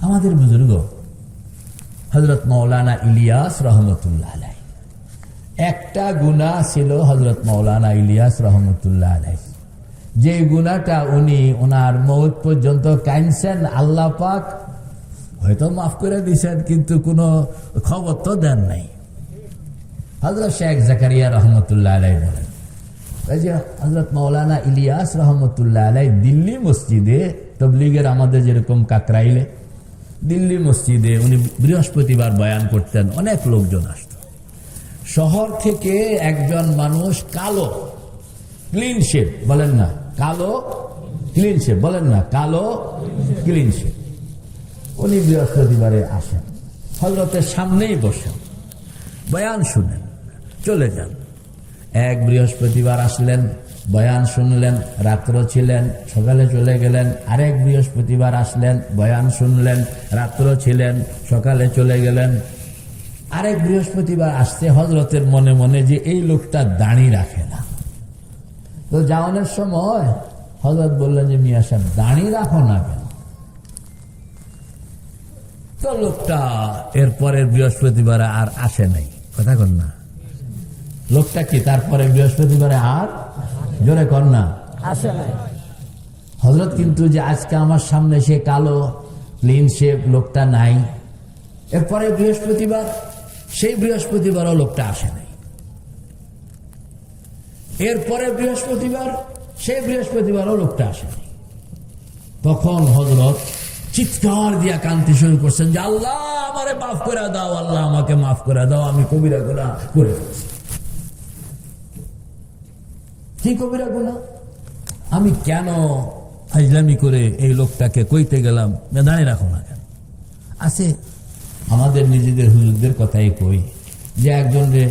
আমাদের বুজুর্গ হযরত মাওলানা ইলিয়াস রহমতুল্লাহ আলাইহি, একটা গুনাহ ছিল হযরত মাওলানা ইলিয়াস রহমতুল্লাহ আলাইহি, যে গুনাহটা উনি ওনার মওত পর্যন্ত কাঁদছেন। আল্লাহ পাক হয়তো মাফ করে দিয়েছেন, কিন্তু কোনো খবর তো দেন নাই। হযরত শেখ জাকারিয়া রহমতুল্লাহ আলাইহি বলেন, এই যে হযরত মাওলানা ইলিয়াস রহমতুল্লাহ আলাইহি দিল্লি মসজিদে, তবলিগের আমাদের যেরকম কাকরাইলে দিল্লি মসজিদে উনি বৃহস্পতিবার বয়ান করতেন, অনেক লোকজন আসত। শহর থেকে একজন মানুষ কালো ক্লিন শেভ, বলেন না কালো ক্লিন শেভ, বলেন না কালো ক্লিন শেভ, উনি বৃহস্পতিবারে আসেন, হযরতের সামনেই বসেন, বয়ান শুনেন, চলে যান। এক বৃহস্পতিবার আসলেন, বয়ান শুনলেন, রাত্র ছিলেন, সকালে চলে গেলেন। আরেক বৃহস্পতিবার আসলেন, বয়ান শুনলেন, রাত্র ছিলেন, সকালে চলে গেলেন। আরেক বৃহস্পতিবার আসতে হযরতের মনে মনে যে এই লোকটা দাড়ি রাখে না। তো যাওয়ানোর সময় হযরত বললেন যে মিয়া সাহেব দাড়ি রাখো না কেন? তো লোকটা এরপরের বৃহস্পতিবারে আর আসে নাই। কথা কন না, লোকটা কি তারপরে বৃহস্পতিবারে আর জোরে কর না আসে নাই। হযরত কিন্তু যে আজকে আমার সামনে সে কালো ক্লিন শেভ লোকটা নাই, এরপরে বৃহস্পতিবার, সেই বৃহস্পতিবারও লোকটা আসে নাই। এরপরে বৃহস্পতিবার, সেই বৃহস্পতিবারও লোকটা আসে নাই। তখন হযরত চিৎকার দিয়া কাঁদতে শুরু করছেন যে আল্লাহ আমারে মাফ করে দাও, আল্লাহ আমাকে মাফ করে দাও, আমি কবিরা গুনাহ করে ফেলছি। কি কবিরা গুনাহ? আমি কেন ফাজলামি করে এই লোকটাকে কইতে গেলাম দাঁড়িয়ে রাখো না কেন? আছে আমাদের নিজেদের হুজুরদের কথাই কই, যে একজন রে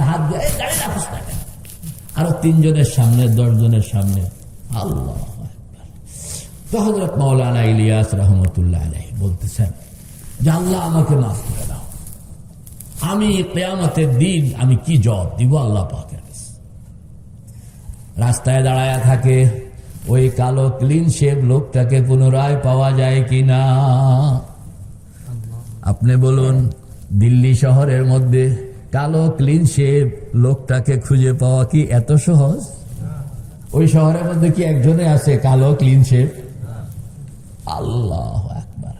হাত দিয়ে দাঁড়িয়ে রাখোস না কেন, আরো 3 জনের সামনে 10 জনের সামনে। আল্লাহ। তো হযরত মাওলানা ইলিয়াস রহমতুল্লাহ আলাইহি বলতেছেন যে আল্লাহ আমাকে মাফ করে দাও, আমি কিয়ামতের দিন আমি কি জবাব দিব আল্লাহ পাকের কাছে? রাস্তায় দাঁড়ায়া থাকে, ওই কালো ক্লিন শেভ লোকটাকে পুনরায় পাওয়া যায় কিনা? আপনি বলুন, দিল্লি শহরের মধ্যে কালো ক্লিন শেভ লোকটাকে খুঁজে পাওয়া কি এত সহজ? ওই শহরের মধ্যে কি একজনে আছে কালো ক্লিন শেভ? আল্লাহু আকবার।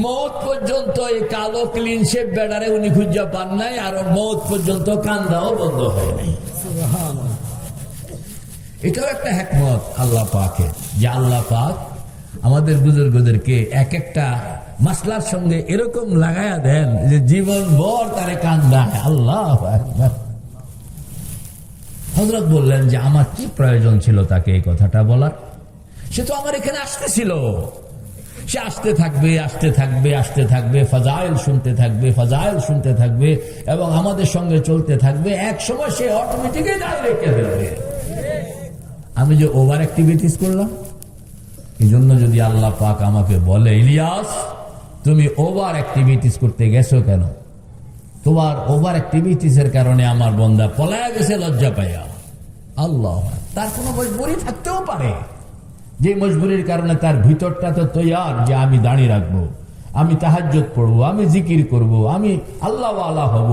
মওত পর্যন্ত এই কালো ক্লিন শেভ বেড়ারে উনি খুঁজে পান নাই, আর মওত পর্যন্ত কান্দাও বন্ধ হয় নাই। এটাও একটা হিকমত আল্লাহ পাকের, যে আল্লাহ পাক আমাদের বুজুর্গদেরকে এক একটা মাসলার সঙ্গে এরকম লাগায়া দেন যে জীবন ভর তারে কান্দায়। আল্লাহু আকবার। হযরত বললেন যে আমার কি প্রয়োজন ছিল তাকে এই কথাটা বলার? সে তো আমার এখানে আসতেছিল, সে আসতে থাকবে, আসতে থাকবে, আসতে থাকবে, ফাজাইল শুনতে থাকবে, ফাজাইল শুনতে থাকবে, এবং আমাদের সঙ্গে চলতে থাকবে। এক সময় সে অটোমেটিকই দাঁড়িয়ে রেখে ফেলবে। আমি যে ওভার অ্যাক্টিভিটিস করলাম, এই জন্য যদি আল্লাহ পাক আমাকে বলে ইলিয়াস তুমি ওভার অ্যাক্টিভিটিস করতে গেছো কেন? তোমার ওভার অ্যাক্টিভিটিস এর কারণে আমার বান্দা পলায়া গেছে লজ্জা পাইয়া। আল্লাহ, তার কোনো মজবুরি থাকতেও পারে, যে মজবুরির কারণে তার ভিতরটা তো তৈয়ার যে আমি দাঁড়িয়ে রাখবো, আমি তাহাজ্জুদ পড়বো, আমি জিকির করব, আমি আল্লাহ ওয়ালা হব।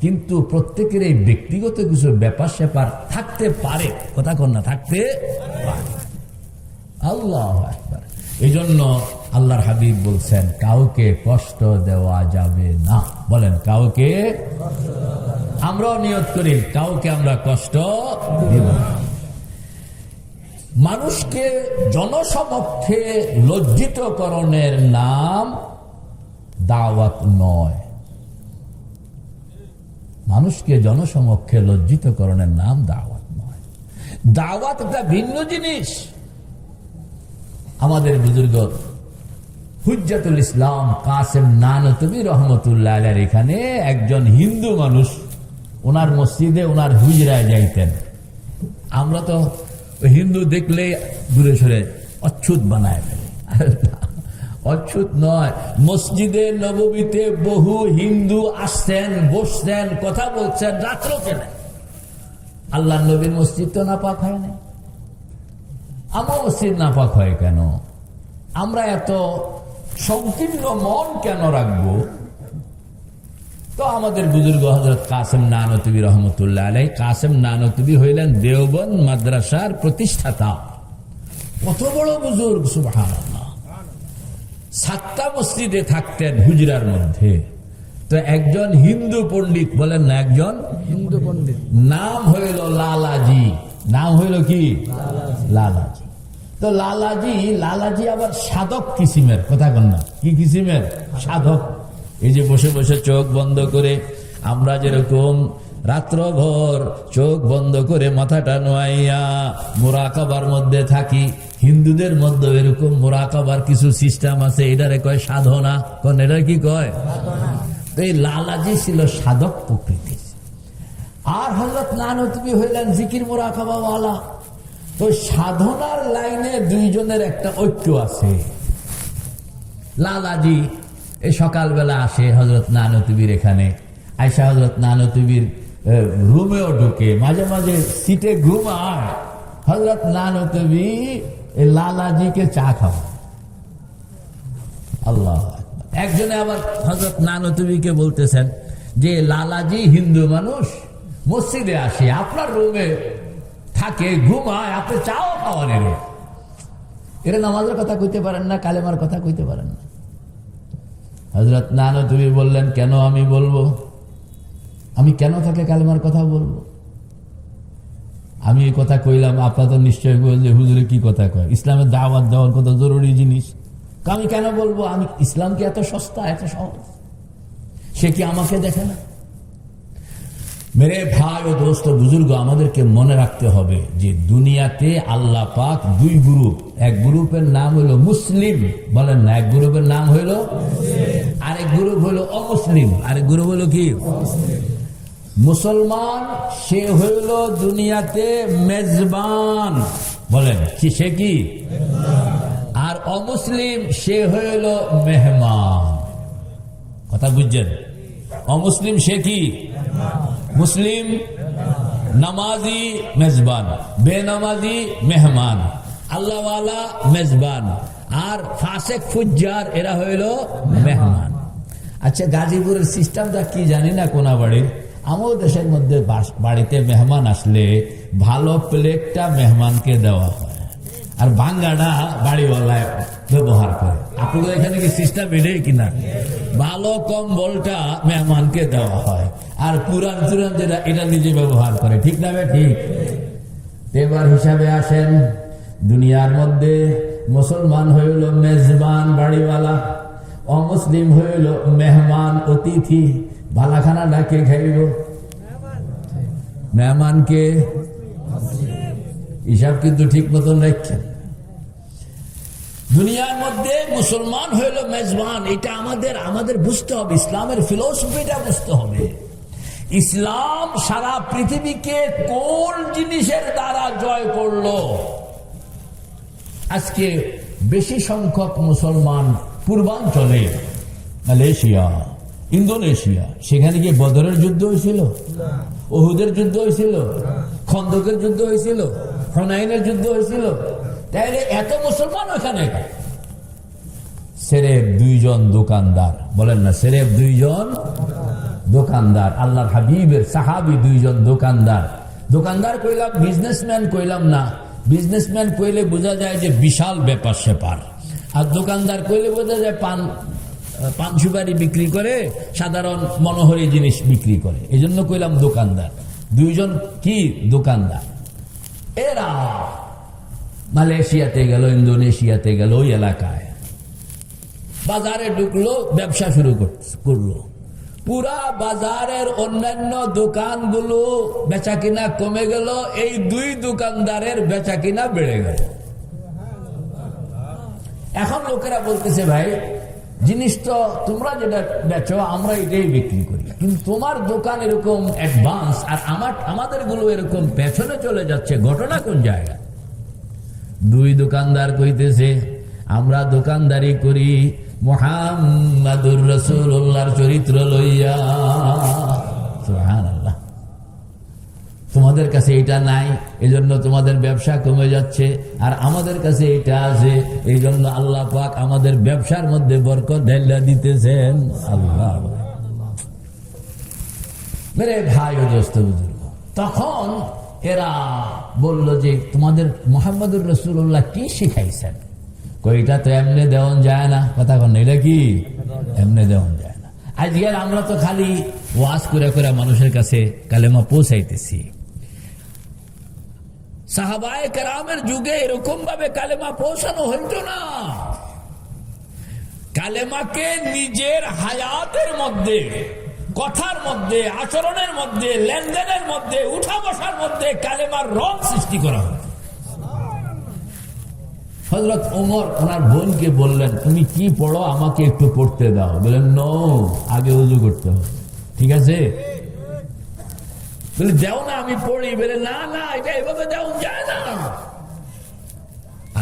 কিন্তু প্রত্যেকের এই ব্যক্তিগত কিছু ব্যাপার স্যাপার থাকতে পারে। কথা কন না, থাকতে পারে। আল্লাহু আকবার। এই জন্য আল্লাহর হাবিব বলছেন কাউকে কষ্ট দেওয়া যাবে না। বলেন কাউকে, আমরাও নিয়ত করি কাউকে আমরা কষ্ট দেব না। মানুষকে জনসমক্ষে লজ্জিতকরণের নাম দাওয়াত নয়। মানুষকে জনসমক্ষে লজ্জিতকরণের নাম দাওয়াত নয়। দাওয়াত একটা ভিন্ন জিনিস। আমাদের বুজুর্গ হুজ্জাতুল ইসলাম কাসেম নানতবী রহমতুল্লাহ আলাইহির এখানে একজন হিন্দু মানুষ ওনার মসজিদে ওনার হুজরায় যাইতেন। আমরা তো হিন্দু দেখলে দূরে সরে অচ্ছুত বানায় ফেলে। অচ্ছুত নয়, মসজিদে নববীতে বহু হিন্দু আসছেন, বসছেন, কথা বলছেন, রাত্র কেনে। আল্লাহ নবীর মসজিদ তো নাপাক হয় না, আমার মসজিদ নাপাক হয় কেন? আমরা এত সংকীর্ণ মন কেন রাখবো? তো আমাদের বুজুর্গ হযরত কাসেম নানতুবী রহমতুল্লাহ আলাইহি, কাসেম নানতুবী হইলেন দেওবন্দ মাদ্রাসার প্রতিষ্ঠাতা। কত বড় বুজুর্গ, সুবহানাল্লাহ। 7টা মসজিদে থাকতেন হুজরার মধ্যে। তো একজন হিন্দু পণ্ডিত, বলেন না, একজন হিন্দু পণ্ডিত, নাম হইল লালাজি। নাম হইল কি? লালাজি। তো লালাজি আবার সাধক কিসিমের, কথা কন না, কি কিসিমের? সাধক। এই যে বসে বসে চোখ বন্ধ করে আমরা যেরকম রাত্রভর চোখ বন্ধ করে মাথাটা নোয়াইয়া মুরাকাবার মধ্যে থাকি, হিন্দুদের মধ্যে এরকম মুরাকাবার কিছু সিস্টেম আছে, এটারে কয় সাধনা। কোন এটা কি কয়? তো এই লালাজি ছিল সাধক প্রকৃতির। আর হযরত নানতুবী হইলেন জিকির মুরাকাবা ওয়ালা। তো সাধনার লাইনে দুইজনের একটা ঐক্য আছে। লালাজি এই সকালবেলা আসে হযরত নানতুবীর এখানে, আয়সা হযরত নানতুবীর রুমেও ঢুকে, মাঝে মাঝে সিটে ঘুমায়। হযরত নানতুবী লালাজিকে চা খাওয়া। আল্লাহ। একজনে আবার হযরত নানতুবীকে বলতেছেন যে লালাজি হিন্দু মানুষ, মসজিদে আসে, আপনার রুমে থাকে, ঘুমায়, আপনি চাও খাওয়ান। এরা নামাজের কথা কইতে পারেন না, কালেমার কথা কইতে পারেন না। হযরত নানতুবী বললেন, কেন আমি বলবো? আমি কেন তাকে কালেমার কথা বলবো? আমি এই কথা কইলাম, আপনার তো নিশ্চয় বললে হুজুরে কি কথা কয়, ইসলামের দাওয়াত দেওয়ার কত জরুরি জিনিস। আমি কেন বলবো? আমি ইসলাম কি এত সস্তা, এত সহজ? সে কি আমাকে দেখে না? মেরে ভাই ও দোস্ত বুজুর্গ, আমাদেরকে মনে রাখতে হবে যে দুনিয়াতে আল্লাহ পাক দুই গ্রুপ, এক গ্রুপের নাম হলো মুসলিম, বলেন না, এক গ্রুপের নাম হলো, আরেক গ্রুপ হলো অমুসলিম। আরেক গ্রুপ হলো কি? মুসলমান সে হইল দুনিয়াতে মেজবান, বলেন কি, সে কি? আর অমুসলিম সে হইল মেহমান। কথা বুঝছেন? অমুসলিম সে কি? মুসলিম নামাজি মেজবান, বেনামাজি মেহমান, আল্লাহওয়ালা মেজবান, আর ফাসেক ফুজ্জার এরা হইল মেহমান। আচ্ছা, গাজীপুরের সিস্টেমটা কি জানি না কোনা বাড়ির, আমাদের দেশের মধ্যে বাড়িতে মেহমান আসলে ভালো প্লেটটা মেহমানকে দেওয়া হয়, আর ভাঙ্গাটা বাড়িওয়ালায় ব্যবহার করে। আপনাদের এখানে কি সিস্টেম এটাই কিনা? ভালো কম্বলটা মেহমানকে দেওয়া হয়, আর পুরান চুরান যেটা এটা নিজে ব্যবহার করে, ঠিক না? ঠিক। এবার হিসাবে আসেন, দুনিয়ার মধ্যে মুসলমান হইল মেজবান, বাড়িওয়ালা, অমুসলিম হইল মেহমান, অতিথি। ভালাখানা ডাকে খাইব, মেহমানকে হিসাব কিন্তু ঠিক মতন রাখছেন। দুনিয়ার মধ্যে মুসলমান হইল মেজবান, এটা আমাদের বুঝতে হবে, ইসলামের ফিলোসফিটা বুঝতে হবে। ইসলাম সারা পৃথিবীকে কোন জিনিসের দ্বারা জয় করলো? আজকে বেশি সংখ্যক মুসলমান পূর্বাঞ্চলে, মালয়েশিয়া, ইন্দোনেশিয়া, সেখানে গিয়ে বদরের যুদ্ধ হয়েছিল, উহুদের যুদ্ধ হয়েছিল, খন্দকের যুদ্ধ হয়েছিল, হুনাইনের যুদ্ধ হয়েছিল। তাইলে এত মুসলমান ওখানে সেরেফ 2 জন দোকানদার, বলেন না, সেরেফ 2 জন দোকানদার, আল্লাহর হাবিবের সাহাবী 2 জন দোকানদার। দোকানদার কইলাম, বিজনেসম্যান কইলাম না। বিজনেসম্যান কইলে বোঝা যায় যে বিশাল ব্যাপার সেপার, আর দোকানদার কইলে বোঝা যায় পান সুপারি বিক্রি করে, সাধারণ মনোহরী জিনিস বিক্রি করে। এই জন্য কইলাম দোকানদার। 2 জন কি দোকানদার। এরা মালয়েশিয়াতে গেল, ইন্দোনেশিয়াতে গেল, ওই এলাকায় বাজারে ঢুকলো, ব্যবসা শুরু করলো। পুরা বাজারের অন্যান্য দোকানগুলো বেচা কিনা কমে গেল, এই 2 দোকানদারের বেচা কিনা বেড়ে গেল। এখন লোকেরা বলতেছে, ভাই জিনিস তো তোমরা যেটা বেচো আমরা এটাই বিক্রি করি, কিন্তু তোমার দোকান এরকম অ্যাডভান্স আর আমাদের গুলো এরকম পেছনে চলে যাচ্ছে, ঘটনা কোন জায়গা? 2 দোকানদার কইতেছে, আমরা দোকানদারি করি মুহাম্মাদুর রাসূলুল্লাহর চরিত্র লইয়া। সুবহানাল্লাহ। তোমাদের কাছে এটা নাই, এজন্য তোমাদের ব্যবসা কমে যাচ্ছে, আর আমাদের কাছে এটা আছে, এই জন্য আল্লাহ পাক আমাদের ব্যবসার মধ্যে বরকত ঢেলে দিতেছেন। আল্লাহ মেরে ভাই ও দোস্ত বুজুর্গ, তখন এরা বলল যে তোমাদের মুহাম্মদুর রাসূলুল্লাহ কি শিখাইছেন? কইটা তো এমনি দেওয়ান যায় না। কথা কন, এটা কি এমনি দেওয়ান যায় না। আজকে আমরা তো খালি ওয়াজ করে করে মানুষের কাছে কালেমা পৌঁছাইতেছি। সাহাবায়ে কেরামের যুগে এরকম ভাবে কালেমা পৌঁছানো হইতো না। কালেমাকে নিজের হায়াতের মধ্যে, কথার মধ্যে, আচরণের মধ্যে, লেনদেনের মধ্যে, উঠা বসার মধ্যে কালেমার রং সৃষ্টি করা হতো। হযরত ওমর ওনার বোনকে বললেন, তুমি কি পড়ো আমাকে একটু পড়তে দাও। বললেন নো, আগে ওযু করতে হবে। ঠিক আছে, বলে দেও না আমি পড়ি। বলে না না, এটা এভাবে দেও যায় না,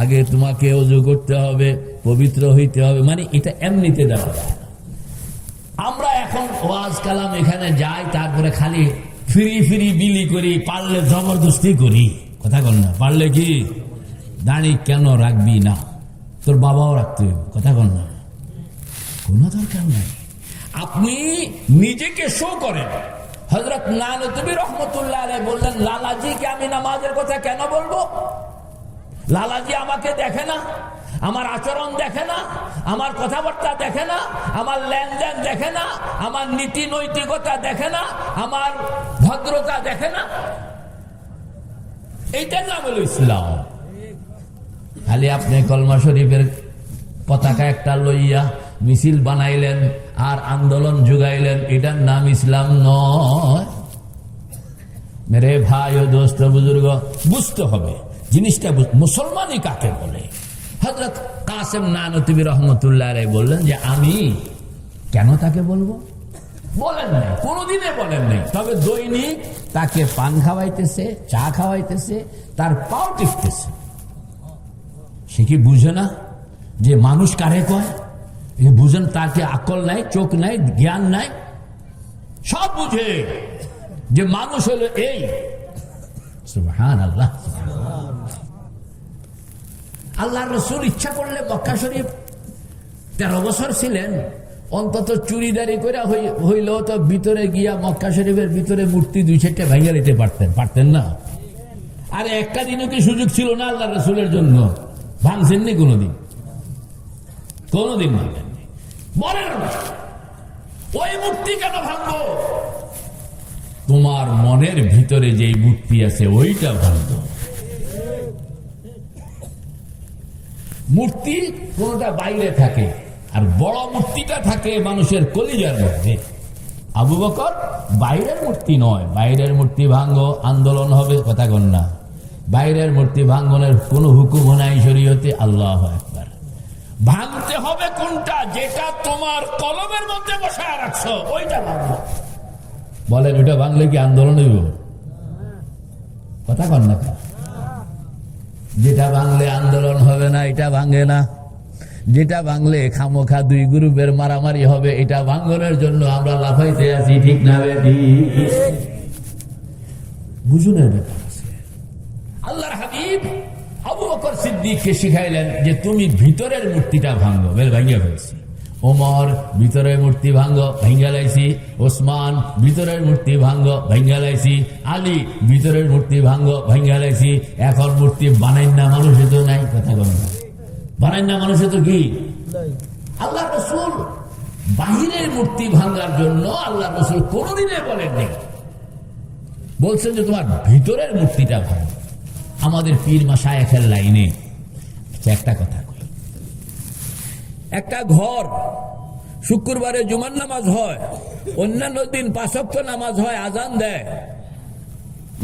আগে তোমাকে ওযু করতে হবে, পবিত্র হইতে হবে, মানে এটা এমনিতে দেওয়া যায় না। আমরা এখন ওয়াজ কালাম এখানে যাই, তারপরে খালি ফিরি ফিরি বিলি করি, পারলে জবরদস্তি করি। কথা বল না, পারলে কি দাড়ি কেন রাখবি না, তোর বাবাও রাখতে হবে। কথা বল না, কোনো দরকার নাই। আপনি নিজেকে শো করেন। হযরত নানতুবি রহমতুল্লাহ আলাইহি বললেন, লালাজিকে আমি নামাজের কথা কেন বলবো? লালাজি আমাকে দেখে না, আমার আচরণ দেখে না, আমার কথাবার্তা দেখে না, আমার লেনদেন দেখে না, আমার নীতি নৈতিকতা দেখে না, আমার ভদ্রতা দেখে না। এইটার নাম হলো ইসলাম। খালি আপনি কলমা শরীফের পতাকা একটা লইয়া মিছিল বানাইলেন আর আন্দোলন জুগাইলেন, এটার নাম ইসলাম নয়। মেরে ভাই ও দোস্ত বুজুর্গ, বুঝতে হবে জিনিসটা। মুসলমানই কাকে বলে? হযরত কাসেম নানতুবি রহমতুল্লাহ আলাইহি বললেন যে আমি কেন তাকে বলবো? বলেন নাই, কোনদিনে বলেন নাই। তবে দৈনিক তাকে পান খাওয়াইতেছে, চা খাওয়াইতেছে, তার পাও টিপতেছে। সে কি বুঝে না যে মানুষ কারে কয়? বুঝেন, তাকে আকল নাই, চোখ নাই, জ্ঞান নাই, সব বুঝে যে মানুষ হলো এই। সুবহানাল্লাহ। আল্লাহর রাসূল ইচ্ছা করলে মক্কা শরীফ 13 বছর ছিলেন, অন্তত চুরিদারি করে হইলেও তো ভিতরে গিয়া মক্কা শরীফের ভিতরে মূর্তি 2-4টা ভাঙিয়ে দিতে পারতেন না? আরে একটা দিনও কি সুযোগ ছিল না আল্লাহর রাসূলের জন্য? ভাঙছেননি কোনদিন? কোনদিন ভাঙেননি। বলেন ওই মূর্তি কেন ভাঙবো? তোমার মনের ভিতরে যে মূর্তি আছে ওইটা ভাঙবো। মূর্তি কোনটা বাইরে থাকে, আর বড় মূর্তিটা থাকে মানুষের কলিজার মধ্যে। আবু বকর বাইরের মূর্তি নয়, বাইরের মূর্তি ভাঙ্গো, আন্দোলন হবে। কথা কন না, বাইরের মূর্তি ভাঙ্গনের কোন হুকুম নাই শরীয়তে। আল্লাহু আকবার। ভাঙতে হবে কোনটা? যেটা তোমার কলমের মধ্যে বসায় রাখছো, ওইটা ভাঙবো। বলেন ওইটা ভাঙলে কি আন্দোলন হইব? কথা কন না। যেটা ভাঙলে আন্দোলন হবে না, এটা ভাঙে না। যেটা ভাঙলে খামোখা 2 গ্রুপের মারামারি হবে, এটা ভাঙনের জন্য আমরা লাফাইতে আছি। ঠিক না বেটি? বুঝুনের ব্যাপার আছে। আল্লাহর হাবিব আবু বকর সিদ্দিককে শিখাইলেন যে তুমি ভিতরের মূর্তিটা ভাঙো। ভাঙিয়ে ফেলছি। ওমর ভিতরের মূর্তি ভাঙ্গো, ভাঙ্গা লাইছি। ওসমান ভিতরের মূর্তি ভাঙ্গো, ভাঙ্গা লাইছি। আলী ভিতরের মূর্তি ভাঙ্গো, ভাঙ্গা লাইছি। এখন মূর্তি বানাই না মানুষে তো নাই। কথা বলেন, বানাই না মানুষে তো কি? আল্লাহ রাসূল বাহিরের মূর্তি ভাঙ্গার জন্য আল্লাহ রাসূল কোনদিনে বলেননি। বলছেন যে তোমার ভিতরের মূর্তিটা ভাঙো। আমাদের পীর মাশায়েখের লাইনে একটা কথা, একটা ঘর শুক্রবারে জুমার নামাজ হয়, অন্যান্য দিন 5 ওয়াক্ত নামাজ হয়, আজান দেয়,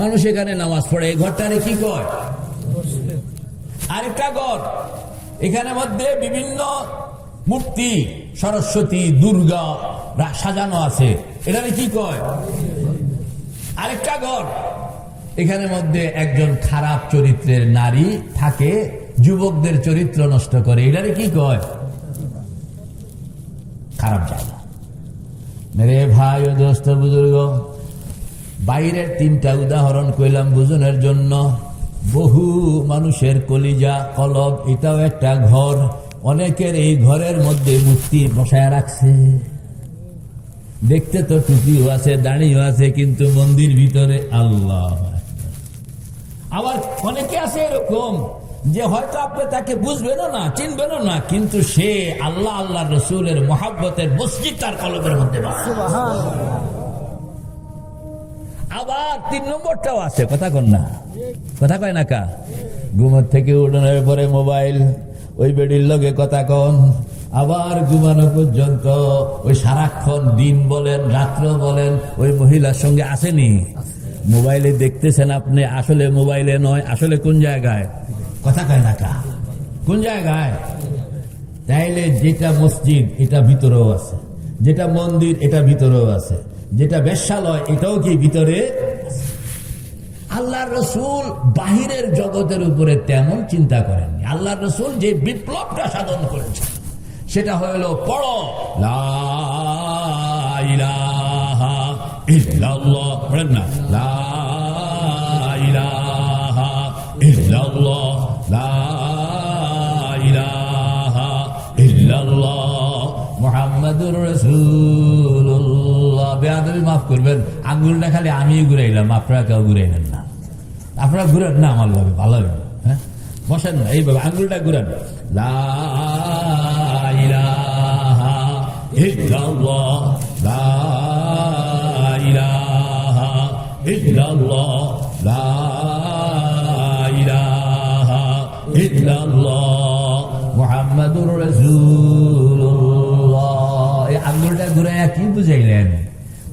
মানুষ এখানে নামাজ পড়ে। এই ঘরটারে কি কয়? আরেকটা ঘর, এখানে মধ্যে বিভিন্ন মূর্তি, সরস্বতী, দুর্গা সাজানো আছে, এটারে কি কয়? আরেকটা ঘর, এখানে মধ্যে একজন খারাপ চরিত্রের নারী থাকে, যুবকদের চরিত্র নষ্ট করে, এটারে কি কয়? খারাপ জায়গা। মেরে ভাই ও দোস্ত বুজুর্গ, বাইরের তিনটা উদাহরণ কইলাম বুঝনের জন্য। বহু মানুষের কলিজা কলব, এটাও একটা ঘর। অনেকের এই ঘরের মধ্যে মূর্তি বসায় রাখছে। দেখতে তো টুপিও আছে, দাড়িও আছে, কিন্তু মন্দির ভিতরে আল্লাহ। আবার অনেকে আছে এরকম যে হয়তো আপনি তাকে বুঝবেনও না, চিনবেনও না, কিন্তু সে আল্লাহ আল্লাহ রসুলের মহাব্বতের মসজিদ তার কলবের মধ্যে। আবার 3 নম্বরটাও আছে, কথা কন না, কথা কয় না কা। ঘুমোর থেকে উঠানোর পরে মোবাইল, ওই বেডির লগে কথা কন। আবার ঘুমানো পর্যন্ত ওই সারাক্ষণ, দিন বলেন রাত্র বলেন, ওই মহিলার সঙ্গে আসেনি। মোবাইলে দেখতেছেন আপনি, আসলে মোবাইলে নয়, আসলে কোন জায়গায়, কথা কয় না কা, কোন জায়গায়। তাইলে যেটা মসজিদ এটা ভিতরেও আছে, যেটা মন্দির এটা ভিতরেও আছে, যেটা বেশ্যালয় এটাও কি ভিতরে। আল্লাহ রসুল বাহিরের জগতের উপরে তেমন চিন্তা করেননি। আল্লাহ রসুল যে বিপ্লবটা সাধন করেছেন সেটা হইল পড়ো লা ইলাহা ইল্লাল্লাহ, পড়েন না, লা ইলাহা ইল্লাল্লাহ, লা ইলাহা ইল্লাল্লাহ মুহাম্মাদুর রাসূলুল্লাহ। বেয়াদবি মাফ করবেন, আঙ্গুলটা খালি আমি ঘুরাইলাম, আপনারা কেউ ঘুরাইলেন না। আপনারা ঘুরেন না, আমার লাগে ভালো হবে। হ্যাঁ, বসেন না, এইভাবে আঙ্গুলটা ঘুরান। লা ইলাহা ইল্লাল্লাহ, লা ইলাহা ইল্লাল্লাহ, লা ইলাহা ইল্লাল্লাহ মুহাম্মাদুর রাসূলুল্লাহ। এই আঙ্গুলটা ঘুরাইয়া কি বুঝাইলেন?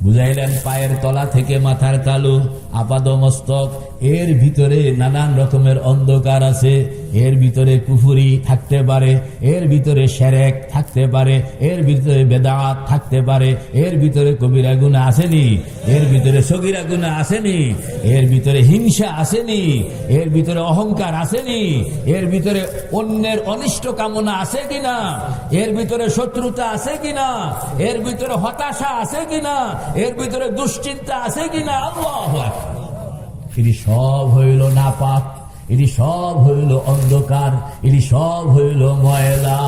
বুঝাইলেন পায়ের তলা থেকে মাথার তালু, আপাদ মস্তক, এর ভিতরে নানান রকমের অন্ধকার আছে। এর ভিতরে কুফুরি থাকতে পারে, এর ভিতরে শিরক থাকতে পারে, এর ভিতরে বেদাত থাকতে পারে, এর ভিতরে কবিরা গুনাহ আসেনি, এর ভিতরে সগীরা গুনাহ আসেনি, এর ভিতরে হিংসা আসেনি, এর ভিতরে অহংকার আসেনি, এর ভিতরে অন্যের অনিষ্ট কামনা আছে কিনা, এর ভিতরে শত্রুতা আছে কিনা, এর ভিতরে হতাশা আছে কিনা, এর ভিতরে দুশ্চিন্তা আছে কিনা। আল্লাহু আকবার। এটি সব হইল নাপাক, এটি সব হইল অন্ধকার, এটি সব হইল ময়লা।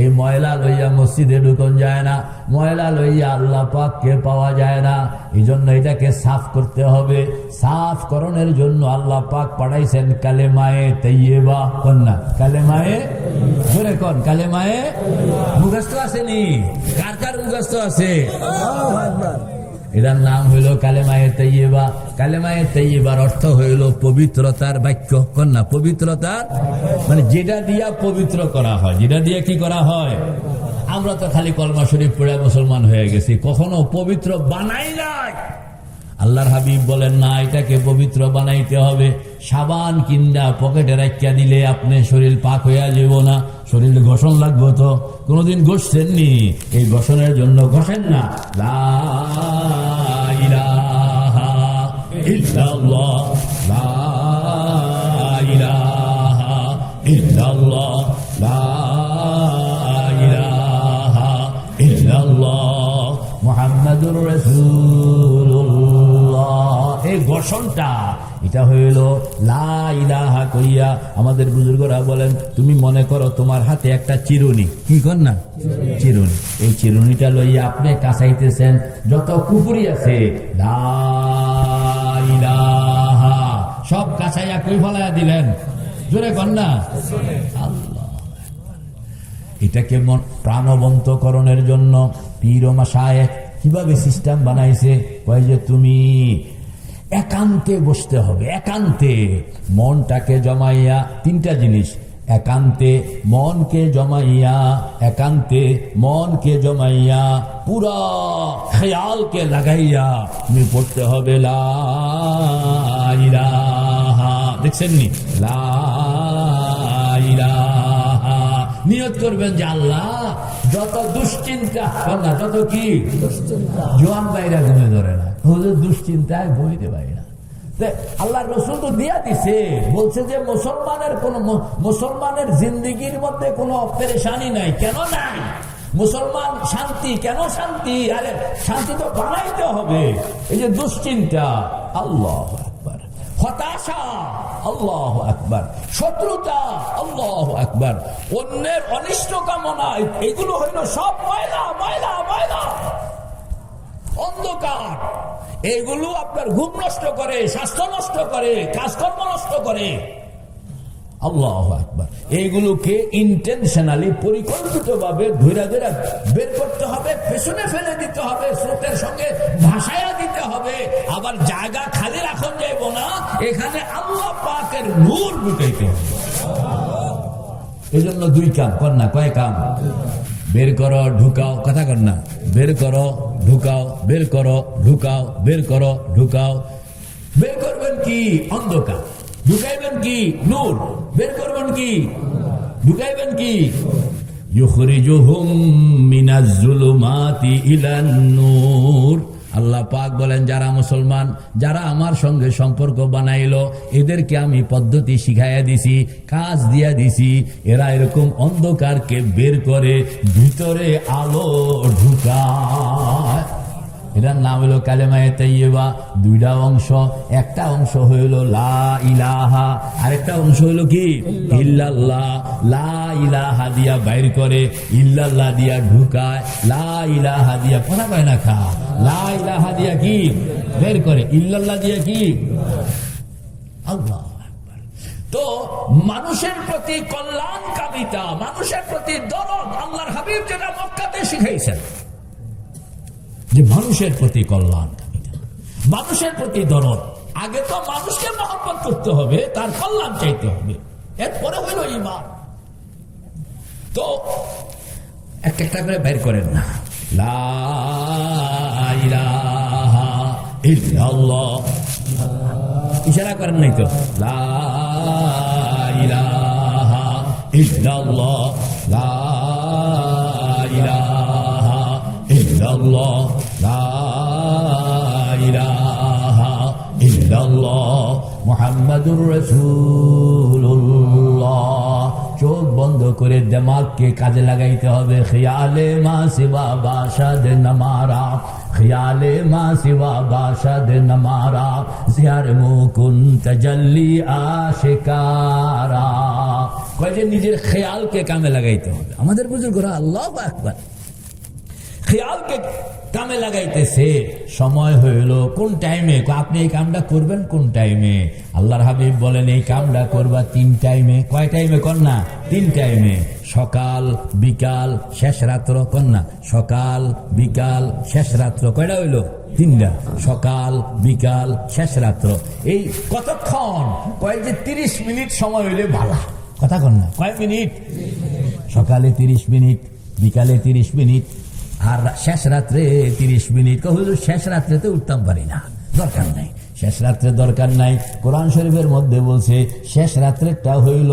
এই ময়লা লইয়া মসজিদে ঢুকন যায় না, ময়লা লইয়া আল্লাহ পাককে পাওয়া যায় না। এই জন্য এটাকে সাফ করতে হবে। সাফ করণের জন্য আল্লাহ পাক পাঠাইছেন কালেমায়ে তাইয়্যিবা। কোন না কালেমায়ে, জোরে কোন কালেমায়ে। মুখস্থ আসেনি? কার কার মুখস্থ আছে? এটার নাম হইল কালেমায়ে তাইয়্যিবা। কালেমায়ে তাইয়্যিবার অর্থ হইল পবিত্রতার বাক্য। কোন না পবিত্রতার, মানে যেটা দিয়া পবিত্র করা হয়, যেটা দিয়ে কি করা হয়। আমরা তো খালি কলমা শরীফ পড়ে মুসলমান হয়ে গেছি, কখনো পবিত্র বানাই নাই। আল্লাহর হাবিব বলেন না, এটাকে পবিত্র বানাইতে হবে। সাবান কিন্দা পকেটে রাখিয়া দিলে আপনি শরীর পাক হইয়া যাব না, শরীর ঘষণ লাগবো। তো কোনদিন ঘষছেননি? এই ঘষণের জন্য ঘষেন না। লা ইলাহা ইল্লাল্লাহ, লা ইলাহা ইল্লাল্লাহ, লা ইলাহা ইল্লাল্লাহ মুহাম্মাদুর রাসূলুল্লাহ। এই ঘষণটা এটা হইল লা ইলাহা কইয়া। আমাদের বুজুর্গরা বলেন, তুমি মনে করো তোমার হাতে একটা চিরুনি, কি কর না চিরুনি, এই চিরুনিটা লইয়া আপনি কাছাইতেছেন যত কুফরি আছে, লা ইলাহা সব কাছাইয়া কই ফলাইয়া দিলেন, জোরে কর না আল্লাহ। এটাকে প্রাণবন্তকরণের জন্য পীর ও মাশায়েখ কিভাবে সিস্টেম বানাইছে, কয় যে তুমি একান্তে বসতে হবে। একান্তে মনটাকে জমাইয়া, 3টা জিনিস, একান্তে মনকে জমাইয়া, একান্তে মনকে জমাইয়া পুরা খেয়ালকে লাগাইয়া তুমি পড়তে হবে লা ইলাহা। দেখছেন নি? লা ইলাহা। নিয়ত করবেন যে আল্লাহ যত দুশ্চিন্তা, যত কি জোয়ান বাইরা ঘুমে ধরে না, দুশ্চিন্তায় বইতে পারি না। আল্লাহ রসুল তো দিয়া দিছে, বলছে যে মুসলমানের জিন্দিগির মধ্যে কোনো পেরেশানি নাই। কেন নাই? মুসলমান শান্তি কেন শান্তি? আরে শান্তি তো বানাইতে হবে। এই যে দুশ্চিন্তা, আল্লাহু আকবার, হতাশা, আল্লাহু আকবার, শত্রুতা, আল্লাহু আকবার, অন্যের অনিষ্ট কামনা, এগুলো হইল সব ময়লা ময়লা ময়লা, অন্ধকার। এগুলো আপনার ঘুম নষ্ট করে, স্বাস্থ্য নষ্ট করে, কাজকর্ম নষ্ট করে। আল্লাহু আকবার। এইগুলোকে ইন্টেনশনালি, পরিকল্পিতভাবে ধৈর্য ধরে বের করতে হবে, পেছনে ফেলে দিতে হবে, স্রোতের সঙ্গে ভাসায়া দিতে হবে। আবার জায়গা খালি রাখন যাইব না, এখানে আল্লাহ পাকের নূর ঢুকাইতে হবে। এই জন্য দুই কাম কর না, কয় কাম? বের করো, ঢুকাও, কথা কর না। বের করো, ঢুকাও, বের করো, ঢুকাও, বের করো, ঢুকাও। বের করবেন কি? অন্ধকার। ঢুকাইবেন কি? নূর। বের করবেন কি? ঢুকাইবেন কি? ইউখরিজুহুম মিনাজ যুলুমাতি ইলান নূর। আল্লাহ পাক বলেন, যারা মুসলমান, যারা আমার সঙ্গে সম্পর্ক বানাইলো, এদেরকে আমি পদ্ধতি শিখাইয়া দিছি, কাজ দিয়া দিছি। এরা এরকম অন্ধকারকে বের করে ভিতরে আলো ঢুকায়। এটার নাম হইল কালেমায়ে তাইয়্যিবা। দুইটা অংশ, একটা অংশ হইল লা ইলাহা, আরেকটা অংশ হইল কি? ইল্লাল্লাহ। লা ইলাহা দিয়া বাইর করে, ইল্লাল্লাহ দিয়া ঢুকায়। লা ইলাহা দিয়া কথা কয় না খা, লা ইলাহা দিয়া কি বের করে, ইল্লাল্লাহ দিয়া কি? আল্লাহু আকবার। তো মানুষের প্রতি কল্যাণ কামিতা, মানুষের প্রতি দরদ আল্লাহর হাবিব যেটা মক্কাতে শিখাইছেন, যে মানুষের প্রতি কল্যাণ, মানুষের প্রতি দরদ। আগে তো মানুষকে মহব্বত করতে হবে, তার কল্যাণ চাইতে হবে, এরপরে হইল ঈমান। তো একটা করে বের করেন না, লা ইলাহা ইল্লাল্লাহ, ইশারা করেন নাই তো, লা ইলাহা ইল্লাল্লাহ, লা ইলাহা ইল্লাল্লাহ, লা ইলাহা ইল্লাল্লাহ, মুহাম্মাদুর রাসূলুল্লাহ। চোখ বন্ধ করে দিমাগকে কাজে লাগাইতে হবে। খিয়ালে মা সিওয়া বাশাদ নামারা, খিয়ালে মা সিওয়া বাশাদ নামারা, জিয়ার মুকুন তাজাল্লি আশিকারা। কয় যে নিজের খেয়ালকে কামে লাগাইতে হবে। আমাদের বুজুর্গরা আল্লাহু আকবার খেয়ালকে কামে লাগাইতেছে। সময় হইল কোন টাইমে? আপনি এই কামটা করবেন কোন টাইমে? আল্লাহর হাবিব বলেন এই কামটা করবা 3 টাইমে। কয় টাইমে কর না? 3 টাইমে। সকাল, বিকাল, শেষ রাত্র। কর না? সকাল, বিকাল, শেষ রাত্র। কয়টা হইল? 3টা। সকাল, বিকাল, শেষ রাত্র। এই কতক্ষণ? কয় যে 30 মিনিট সময় হইলে ভালো। কথা কর না? কয় মিনিট? সকালে 30 মিনিট, বিকালে 30 মিনিট, আর শেষ রাত্রে 30 মিনিট। হুজুর শেষ রাত্রে তো উঠতাম পারি না, দরকার নাই। শেষ রাত্রে দরকার নাই। কোরআন শরীফের মধ্যে বলছে শেষ রাত্রেটা হইল,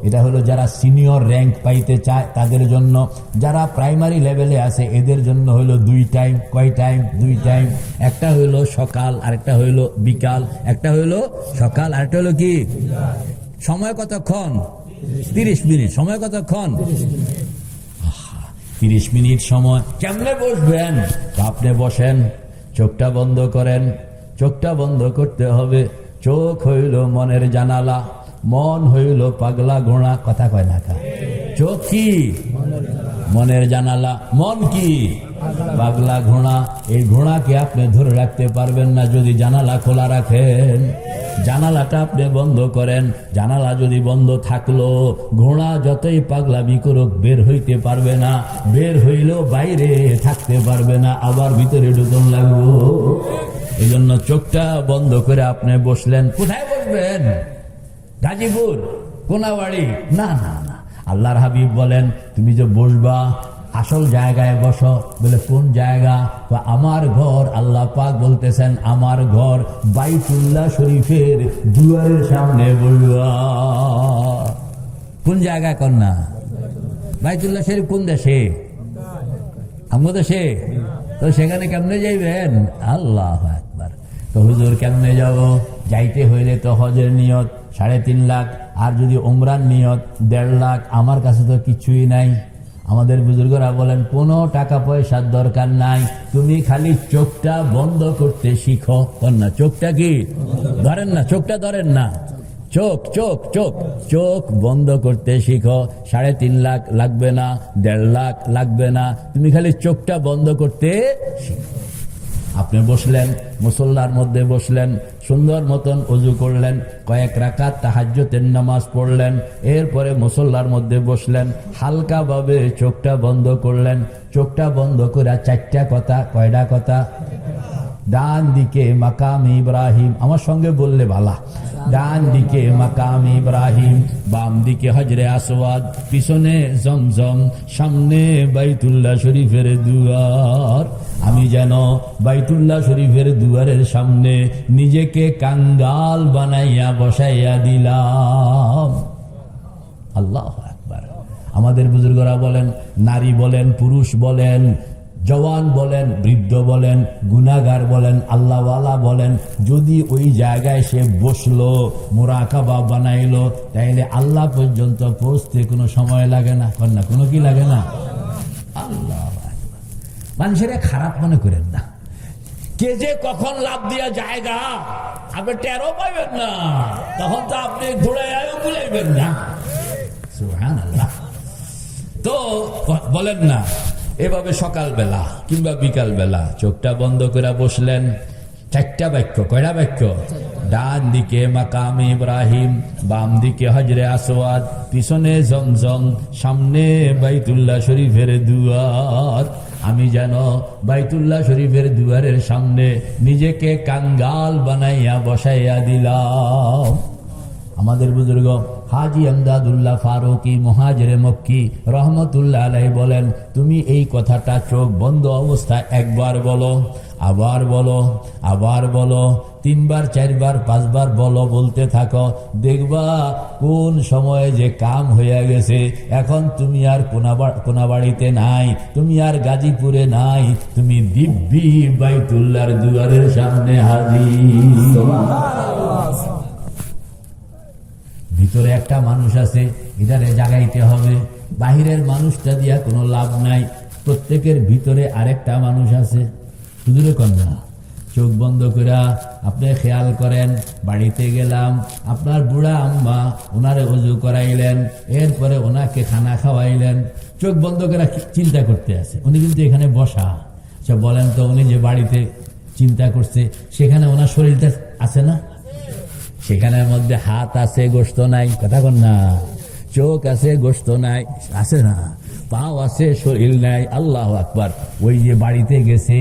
এটা হলো যারা সিনিয়র র্যাঙ্ক পাইতে চায় তাদের জন্য, যারা প্রাইমারি লেভেলে আছে এদের জন্য হইল 2 টাইম। কয় টাইম? 2 টাইম। একটা হইল সকাল, আরেকটা হইল বিকাল। একটা হইল সকাল, আরেকটা হইল কি? সময় কতক্ষণ? 30 মিনিট। সময় কতক্ষণ? 30 মিনিট সময়। কেমনে বসবেন? আপনি বসেন, চোখটা বন্ধ করেন। চোখটা বন্ধ করতে হবে। চোখ হইল মনের জানালা, মন হইল পাগলা ঘোড়া। কথা কয় না কা? চোখ কি? মনের জানালা। মন কি? পাগলা ঘোড়া। এই ঘোড়াকে আপনি ধরে রাখতে পারবেন না যদি জানালা খোলা রাখেন। জানালাটা আপনি বন্ধ করেন। জানালা যদি বন্ধ থাকলো, ঘোড়া যতই পাগলামি করুক বের হইতে পারবে না। বের হইলেও বাইরে থাকতে পারবে না, আবার ভিতরে ঢুকন লাগবো। এই জন্য চোখটা বন্ধ করে আপনি বসলেন। কোথায় বসবেন? গাজীপুর, কোনাবাড়ি? না না না। আল্লাহর হাবিব বলেন তুমি যে বসবা আসল জায়গায় বসো। বলে কোন জায়গা? আমার ঘর। আল্লাহ পাক বলতেছেন আমার ঘর বাইতুল্লাহ শরীফের দুয়ারের সামনে বসবা। কোন জায়গায়? কর না? বাইতুল্লাহ শরীফ কোন দেশে? আমার দেশে। তো সেখানে কেমনে যাইবেন? আল্লাহু আকবার। তো হুজুর কেমনে যাব? যাইতে হইলে তো হজের নিয়ত 3.5 লাখ, আর যদি উমরার নিয়ত 1.5 লাখ। আমার কাছে তো কিছুই নাই। আমাদের বুজুর্গরা বলেন কোনো টাকা পয়সার দরকার নাই, তুমি খালি চোখটা বন্ধ করতে শিখো। না চোখটা কি ধরেন না, চোখটা ধরেন না, চোখ চোখ চোখ চোখ বন্ধ করতে শিখো। 3.5 লাখ লাগবে না, 1.5 লাখ লাগবে না, তুমি খালি চোখটা বন্ধ করতে শিখো। আপনি বসলেন, মুসল্লার মধ্যে বসলেন, সুন্দর মতন ওযু করলেন, কয়েক রাকাত তাহাজ্জুদের নামাজ পড়লেন, এরপরে মুসল্লার মধ্যে বসলেন, হালকাভাবে চোখটা বন্ধ করলেন। চোখটা বন্ধ করে 4টা কথা, কয়টা কথা? ডান দিকে মাকাম ইব্রাহিম, আমার সঙ্গে বললে ভালা। ডান দিকে মাকাম ইব্রাহিম, বাম দিকে হজরে আসওয়াদ, পিছনে জমজম, সামনে বাইতুল্লাহ শরীফের দুয়ার। আমি যেন বাইতুল্লাহ শরীফের দুয়ারের সামনে নিজেকে কাঙ্গাল বানাইয়া বসাইয়া দিলাম। আল্লাহু আকবার। আমাদের বুজুর্গরা বলেন, নারী বলেন, পুরুষ বলেন, জওয়ান বলেন, বৃদ্ধ বলেন, গুনাহগার বলেন, আল্লাহওয়ালা বলেন, যদি ওই জায়গায় সে বসলো, মুরাকাবা বানাইলো, তাইলে আল্লাহ পর্যন্ত পৌঁছতে কোনো সময় লাগে না। কন্যা কোনো কি লাগে না? আল্লাহ মানুষেরা খারাপ মনে করেন না, কে যে কখন লাভ দিয়া জায়গা আপনি টেরও পাইবেন না, তখন তো আপনি ঘুরাইয়াও বুলাইবেন না। সুবহানাল্লাহ। তো বলেন না, এভাবে সকালবেলা কিংবা বিকাল বেলা চোখটা বন্ধ করে বসলেন, 4টা বাক্য, কয়টা বাক্য? ডান দিকে মাকাম ইব্রাহিম, বাম দিকে হজরে আসওয়াদ, পিছনে জমজম, সামনে বাইতুল্লাহ শরীফের দুয়ার। আমি যেন বাইতুল্লাহ শরীফের দুয়ারের সামনে নিজেকে কাঙ্গাল বানাইয়া বসাইয়া দিলাম। আমাদের বুজুর্গ হাজী আমদাদুল্লাহ ফারুকী মুহাজিরে মক্কি রহমতুল্লাহ আলাইহি বলেন, তুমি এই কথাটা চোখ বন্ধ অবস্থায় একবার বলো, আবার বলো, আবার বলো, 3 বার 4 বার 5 বার বলো, বলতে থাকো, দেখবা কোন সময়ে যে কাম হয়ে গেছে। এখন তুমি আর কোনাবাড়িতে নাই, তুমি আর গাজীপুরে নাই, তুমি দিব্যি বাইতুল্লাহর দুয়ারের সামনে হাজির। ভিতরে একটা মানুষ আছে, এটারে জাগাইতে হবে। বাহিরের মানুষটা দিয়া কোনো লাভ নাই, প্রত্যেকের ভিতরে আরেকটা মানুষ আছে। হুজুরে কন্যা চোখ বন্ধ করে আপনি খেয়াল করেন, বাড়িতে গেলাম, আপনার বুড়া আম্মা ওনারে ওযু করাইলেন, এরপরে ওনাকে খানা খাওয়াইলেন, চোখ বন্ধ করে চিন্তা করতে আছে, উনি কিন্তু এখানে বসা। আচ্ছা বলেন তো, উনি যে বাড়িতে চিন্তা করছে সেখানে ওনার শরীরটা আছে না? সেখানের মধ্যে হাত আছে, গোশত নাই। কথা কন না, চোখ আছে, গোশত নাই, আছে না? পাও আছে, শরীর নাই। আল্লাহু আকবার। ওই যে বাড়িতে গেছে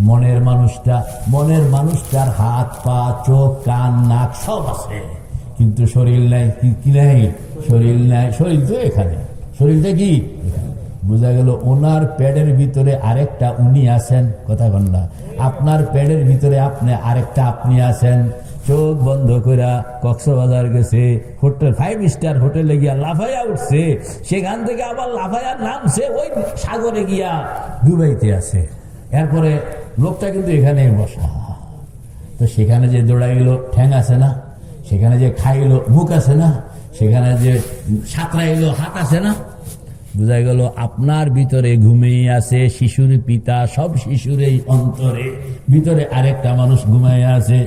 মনের মানুষটার হাত, পা, চোখ, কান, নাক সব আছে, কিন্তু শরীর নাই। কি নাই? শরীর নাই। শরীর তো এখানে, শরীরটা কি বোঝা গেল? ওনার পেটের ভিতরে আরেকটা উনি আছেন। কথা কন না, আপনার পেটের ভিতরে আরেকটা আপনি আছেন। চোখ বন্ধ করে কক্সবাজার গেছে, হোটেল 5 স্টার হোটেলে গিয়া লাফাইয়া উঠছে, সেখান থেকে আবার লাফাইয়া নামছে, ওই সাগরে গিয়া ডুবাইতে আছে। এরপরে লোকটা কিন্তু এখানে বসা। তো সেখানে যে দৌড়াইলো ঠ্যাং আছে না, সেখানে যে খাইলো মুখ আছে না, সেখানে যে সাঁতরাইলো হাত আছে না। বোঝা গেল আপনার ভিতরে ঘুমিয়ে আছে শিশুর পিতা, সব শিশুর এই অন্তরে ভিতরে আরেকটা মানুষ ঘুমাইয়া আছে।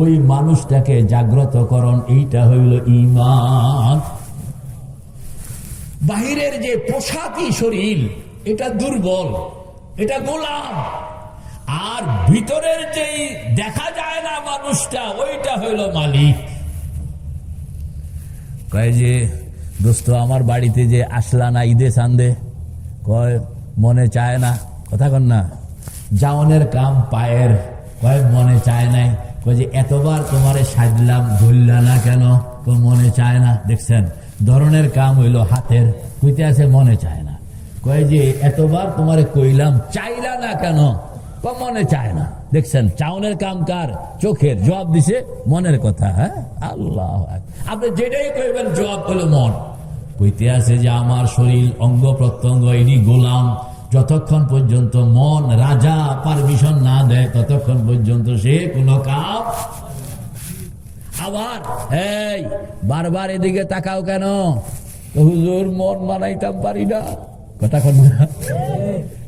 ওই মানুষটাকে জাগ্রত করণ, এইটা হইল ঈমান। বাহিরের যে পোশাকি শরীর এটা দুর্বল, এটা গোলাম, আর ভিতরের যেই দেখা যায় না মানুষটা, ওইটা হইল মালিক। কয় যে দোস্ত আমার বাড়িতে যে আসলা না ঈদে চান্দে, কয় মনে চায় না। কথা কন না, জাওনের কাম পায়ের, কয় মনে চায় নাই। কয় যে এতবার তোমারে সাজলাম, ধরলা না কেন? মনে চায় না। দেখছেন, ধরনের কাম হইল হাতের, কইতে আছে মনে চায় না। কয় যে এতবার তোমারে কইলাম, চাইলা না কেন? মনে চায় না। দেখছেন, চাউনের কাম কার? চোখের। জবাব দিছে মনের কথা। হ্যাঁ, আল্লাহ, আপনি যেটাই কইবেন জবাব হলো মন। কইতে আছে যে আমার শরীর, অঙ্গ প্রত্যঙ্গ এটি গোলাম, যতক্ষণ পর্যন্ত মন রাজা পারমিশন না দেয় ততক্ষণ পর্যন্ত সে কোনো কাম। আবার বারবার এদিকে তাকাও কেন? হুজুর মন মানাইতাম পারি না, কথা কোন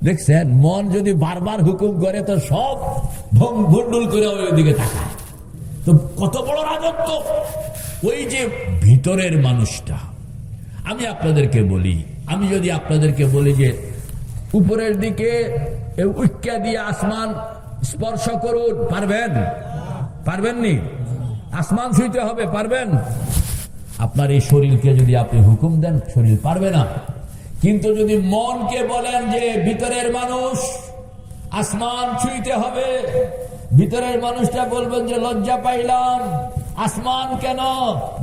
দেখছেন? মন যদি বারবার হুকুম করে তো সব ভণ্ডুল করে ওই দিকে তাকায়। তো কত বড় রাজত্ব! ওই যে ভিতরের মানুষটা, আমি আপনাদেরকে বলি, আমি যদি আপনাদেরকে বলি যে উপরের দিকে উইক্কা দিয়ে আসমান স্পর্শ করুন, পারবেন? পারবেননি? আসমান ছুঁইতে হবে, পারবেন? আপনার এই শরীরকে যদি আপনি হুকুম দেন, শরীর পারবে না। কিন্তু যদি মনকে বলেন যে ভিতরের মানুষ আসমান ছুঁইতে হবে, ভিতরের মানুষটা বলবেন যে লজ্জা পাইলাম, আসমান কেন?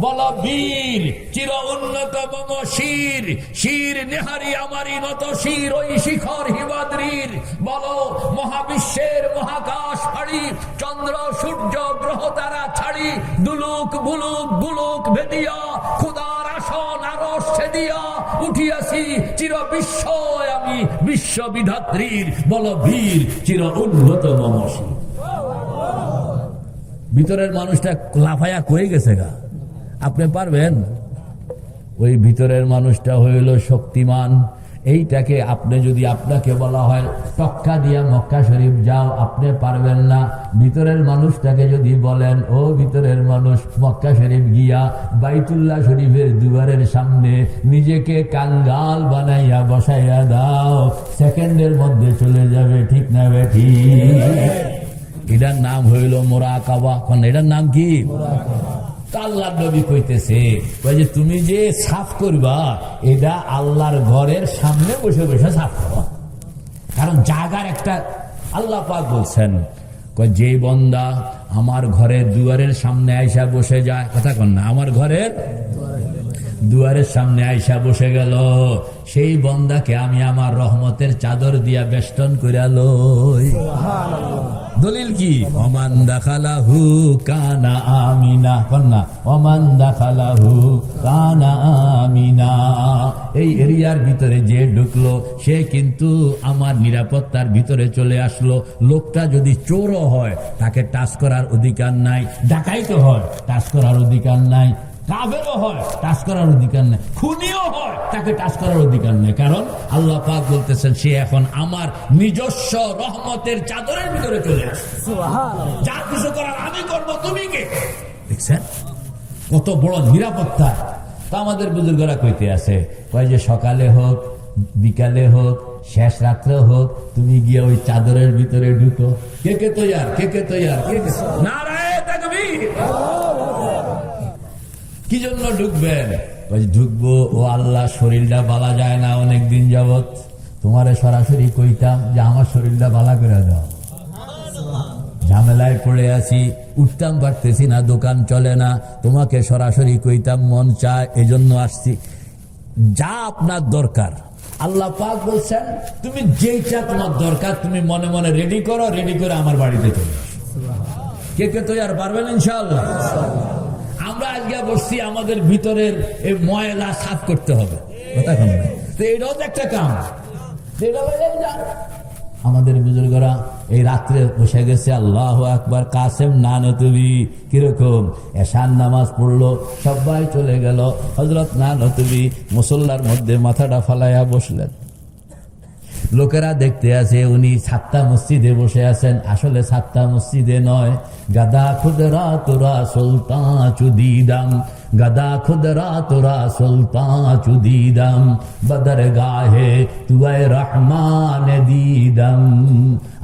বল বীর চির উন্নত মম শির, শির নেহারি আমারই নত শির ওই শিখর হিমাদ্রির। বলো মহাবিশ্বের মহাকাশ ফাড়ি, চন্দ্র সূর্য গ্রহ তারা ছাড়ি, দুলুক বুলুক বুলুক ভেদিয়া খুদার আসন আরশ ছেদিয়া উঠিয়াছি চির বিশ্ব আমি বিশ্ববিধাত্রীর। বল বীর চির উন্নত মম শির। ভিতরের মানুষটা লাফায়া কয়ে গেছে গা, আপনি পারবেন? ওই ভিতরের মানুষটা হইল শক্তিমান। এইটাকে আপনি যদি আপনাকে বলা হয় টক্কা দিয়া মক্কা শরীফ যাও, আপনি পারবেন না। ভিতরের মানুষটাকে যদি বলেন ও ভিতরের মানুষ মক্কা শরীফ গিয়া বাইতুল্লাহ শরীফের দুয়ারের সামনে নিজেকে কাঙ্গাল বানাইয়া বসাইয়া দাও, সেকেন্ডের মধ্যে চলে যাবে, ঠিক না বেঠি? এটার নাম হইল মুরাকাবা। এটার নাম কি? আল্লাহর নবী কইতেছে যে তুমি যে সাফ করবা এটা আল্লাহর ঘরের সামনে বসে বসে সাফ করবা। কারণ জাগার একটা আল্লাহ পাক বলছেন যে বন্দা আমার ঘরের দুয়ারের সামনে আইসা বসে যায়, কথা কন না, আমার ঘরের দুয়ারের সামনে আইসা বসে গেল, সেই বন্দাকে আমি আমার রহমতের চাদর দিয়া বেষ্টন করে লই। দলিল কি? ওমান দাখালাহু কানা আমিনা, কন্যা ওমান দাখালাহু কানা আমিনা। এই এরিয়ার ভিতরে যে ঢুকলো সে কিন্তু আমার নিরাপত্তার ভিতরে চলে আসলো। লোকটা যদি চোরও হয় তাকে টাচ করার অধিকার নাই, ডাকাইতে হয় টাচ করার অধিকার নাই, কাফেরও হয় টাচ করার অধিকার নেই, খুনিও হয় তাকে টাচ করার অধিকার নেই। কারণ আল্লাহ পাক বলতেছেন সে এখন আমার নিজস্ব রহমতের চাদরের ভিতরে চলে আসে। যা কিছু করার আমি করবো, তুমি কে? দেখছেন কত বড় নিরাপত্তা। তা আমাদের বুজুর্গরা কইতে আছে, কয় যে সকালে হোক বিকালে হোক শেষ রাত্রে হোক তুমি গিয়ে ওই চাদরের ভিতরে ঢুকো। কে কে তৈয়ার? কে কে তৈয়ার? কে কে? নারায়ে তাকবীর। কি জন্য ঢুকবেন? ঢুকবো ও আল্লাহ শরীরটা বালা যায় না অনেকদিন যাবত, তোমারে সরাসরি কইতাম যে আমার শরীরটা বালা করে দাও, ঝামেলায় পড়ে আছি, উঠতাম পারতেছি না, দোকান চলে না, তোমাকে সরাসরি কইতাম মন চায়, এজন্য আসছি। যা আপনার দরকার আল্লাহ পাক বলছেন তুমি যেইটা তোমার দরকার তুমি মনে মনে রেডি করো, রেডি করে আমার বাড়িতে চলে আসো। কে কে তো আর পারবেন ইনশাআল্লাহ? আমরা আজকে বসছি আমাদের ভিতরের এই ময়লা সাফ করতে হবে, কথা কম না? তো এটাও তো একটা কাম। আমাদের বুজুর্গরা এই রাত্রে বসে গেছে, আল্লাহু আকবার, কাসেম নানতুবি কিরকম এশার নামাজ পড়লো, সবাই চলে গেল, হযরত নানতুবি মুসল্লার মধ্যে মাথাটা ফালাইয়া বসলেন। লোকেরা দেখতে আছে উনি সাতটা মসজিদে বসে আছেন, আসলে সাতটা মসজিদে নয়। গাদা খুদরা তোরা সুলতান চুদিদাম, গাদা খুদরা তোরা সুলতান চুদিদাম, বদর গাহে তুয়ায় রহমান দিদাম।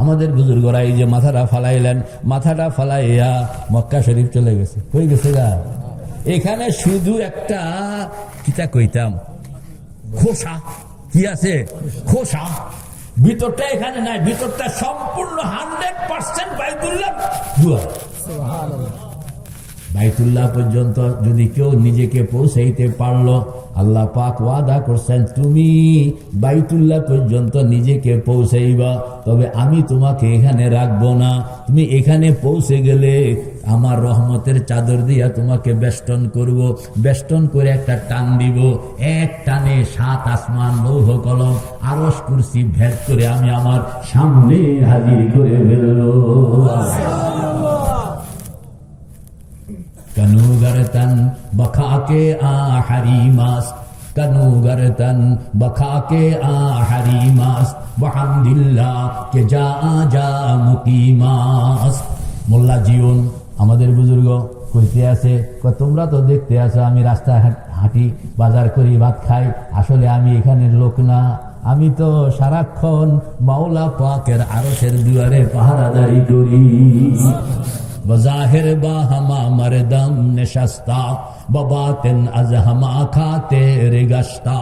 আমাদের বুজুর্গরা এই যে মাথাটা ফালাইলেন, মাথাটা ফালাইয়া মক্কা শরীফ চলে গেছে। কই গেছে গা? এখানে শুধু একটা কিতা কইতাম খোসা, কি আছে? খোসা। ভিতরটা এখানে নাই, ভিতরটা সম্পূর্ণ 100% বাইতুল্লাহ দুয়ার। বাইতুল্লাহ পর্যন্ত যদি কেউ নিজেকে পৌঁছাইতে পারলো, আল্লাহ পাক ওয়াদা করছেন তুমি বাইতুল্লাহ পর্যন্ত নিজেকে পৌঁছাইবা, তবে আমি তোমাকে এখানে রাখবো না। তুমি এখানে পৌঁছে গেলে আমার রহমতের চাদর দিয়া তোমাকে বেষ্টন করব, বেষ্টন করে একটা টান দিব, এক টানে 7 আসমান লৌহ কলম আরশ কুরসি ভেদ করে আমি আমার সামনে হাজির করে ফেলবো। কানুগারতান বখাকে আহারিমাস, कनू गर्तन बखा के हरीमास वहमदिल्ला के जा मुकीमास। মোল্লা জিউন আমাদের বুজুর্গ কইতে আছে, তোমরা তো দেখতে আছো আমি রাস্তায় হাঁটি, বাজার করি, ভাত খাই, আসলে আমি এখানের লোক না, আমি তো সারাক্ষণ মাওলা পাকের আরশের দুয়ারে পাহারাদারি করি। बज़ाहिर बा हमा मरदम नशस्ता बबातिन अज हमा खाते रिगश्ता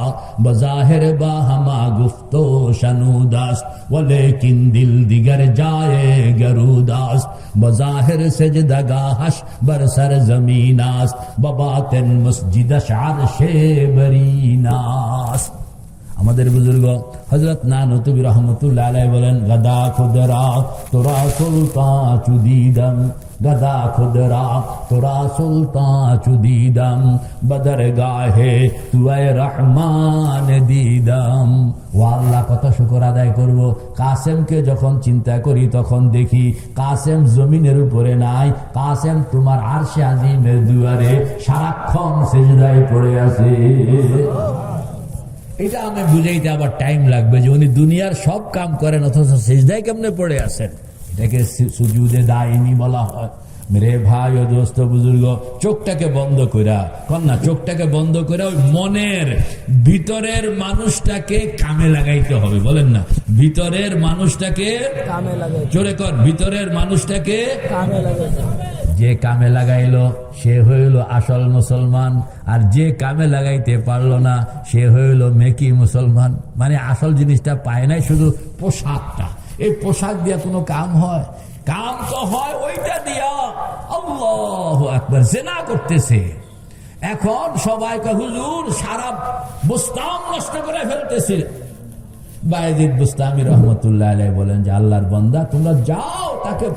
बज़ाहिर बा हमा गुफ्तो शनूदास्त वलेकिन दिल दिगर जाए गरूदास्त बज़ाहिर सजदगा हश बरसर ज़मीनास्त बबातिन मस्जिद शारशे बरीनास्त। আমাদের বুজুর্গ হযরত নানুতুবি রহমতুল্লাহ আলাইহি বলেন, গদা খুদরা তোরা সুলতান চুদিদম, গদা খুদরা তোরা সুলতান চুদিদম, বদরগাহে তুয়ে রহমান দিদম। ও আল্লাহ, কত শুকর আদায় করব, কাসেমকে যখন চিন্তা করি তখন দেখি কাসেম জমিনের উপরে নাই, কাসেম তোমার আরশে আজিমের দুয়ারে সারাক্ষণ সিজদায় পড়ে আছে। এটা আমি বুঝাইতে আবার টাইম লাগবে যে উনি দুনিয়ার সব কাম করেন অথচ সিজদায় কেমনে পড়ে আছেন। এটাকে সুজুদে দাইমি বলা হয়। মেরে ভাই ও দোস্ত বুজুর্গ, চোখটাকে বন্ধ কইরা কন্যা, চোখটাকে বন্ধ করে ওই মনের ভিতরের মানুষটাকে কামে লাগাইতে হবে। বলেন না, ভিতরের মানুষটাকে কামে লাগাইতে, জোরে কর, ভিতরের মানুষটাকে কামে লাগাইতে হবে। যে কামে লাগাইলো সে হইল আসল মুসলমান, আর যে কামে লাগাইতে পারলো না সে হইল মেকি মুসলমান। মানে আসল জিনিসটা পায় নাই, শুধু পোশাকটা। এই পোশাক দিয়া কোনো কাম হয়? কাম তো হয় ওইটা দিয়া। আল্লাহু আকবার, জিনা করতেছে এখন সবাই, হুজুর সারা বুস্তাম নষ্ট করে ফেলতেছে। বায়েজিদ বুস্তামি রহমতুল্লাহ আলাইহি বলেন যে আল্লাহর বান্দা, তোমরা যাও, তাকে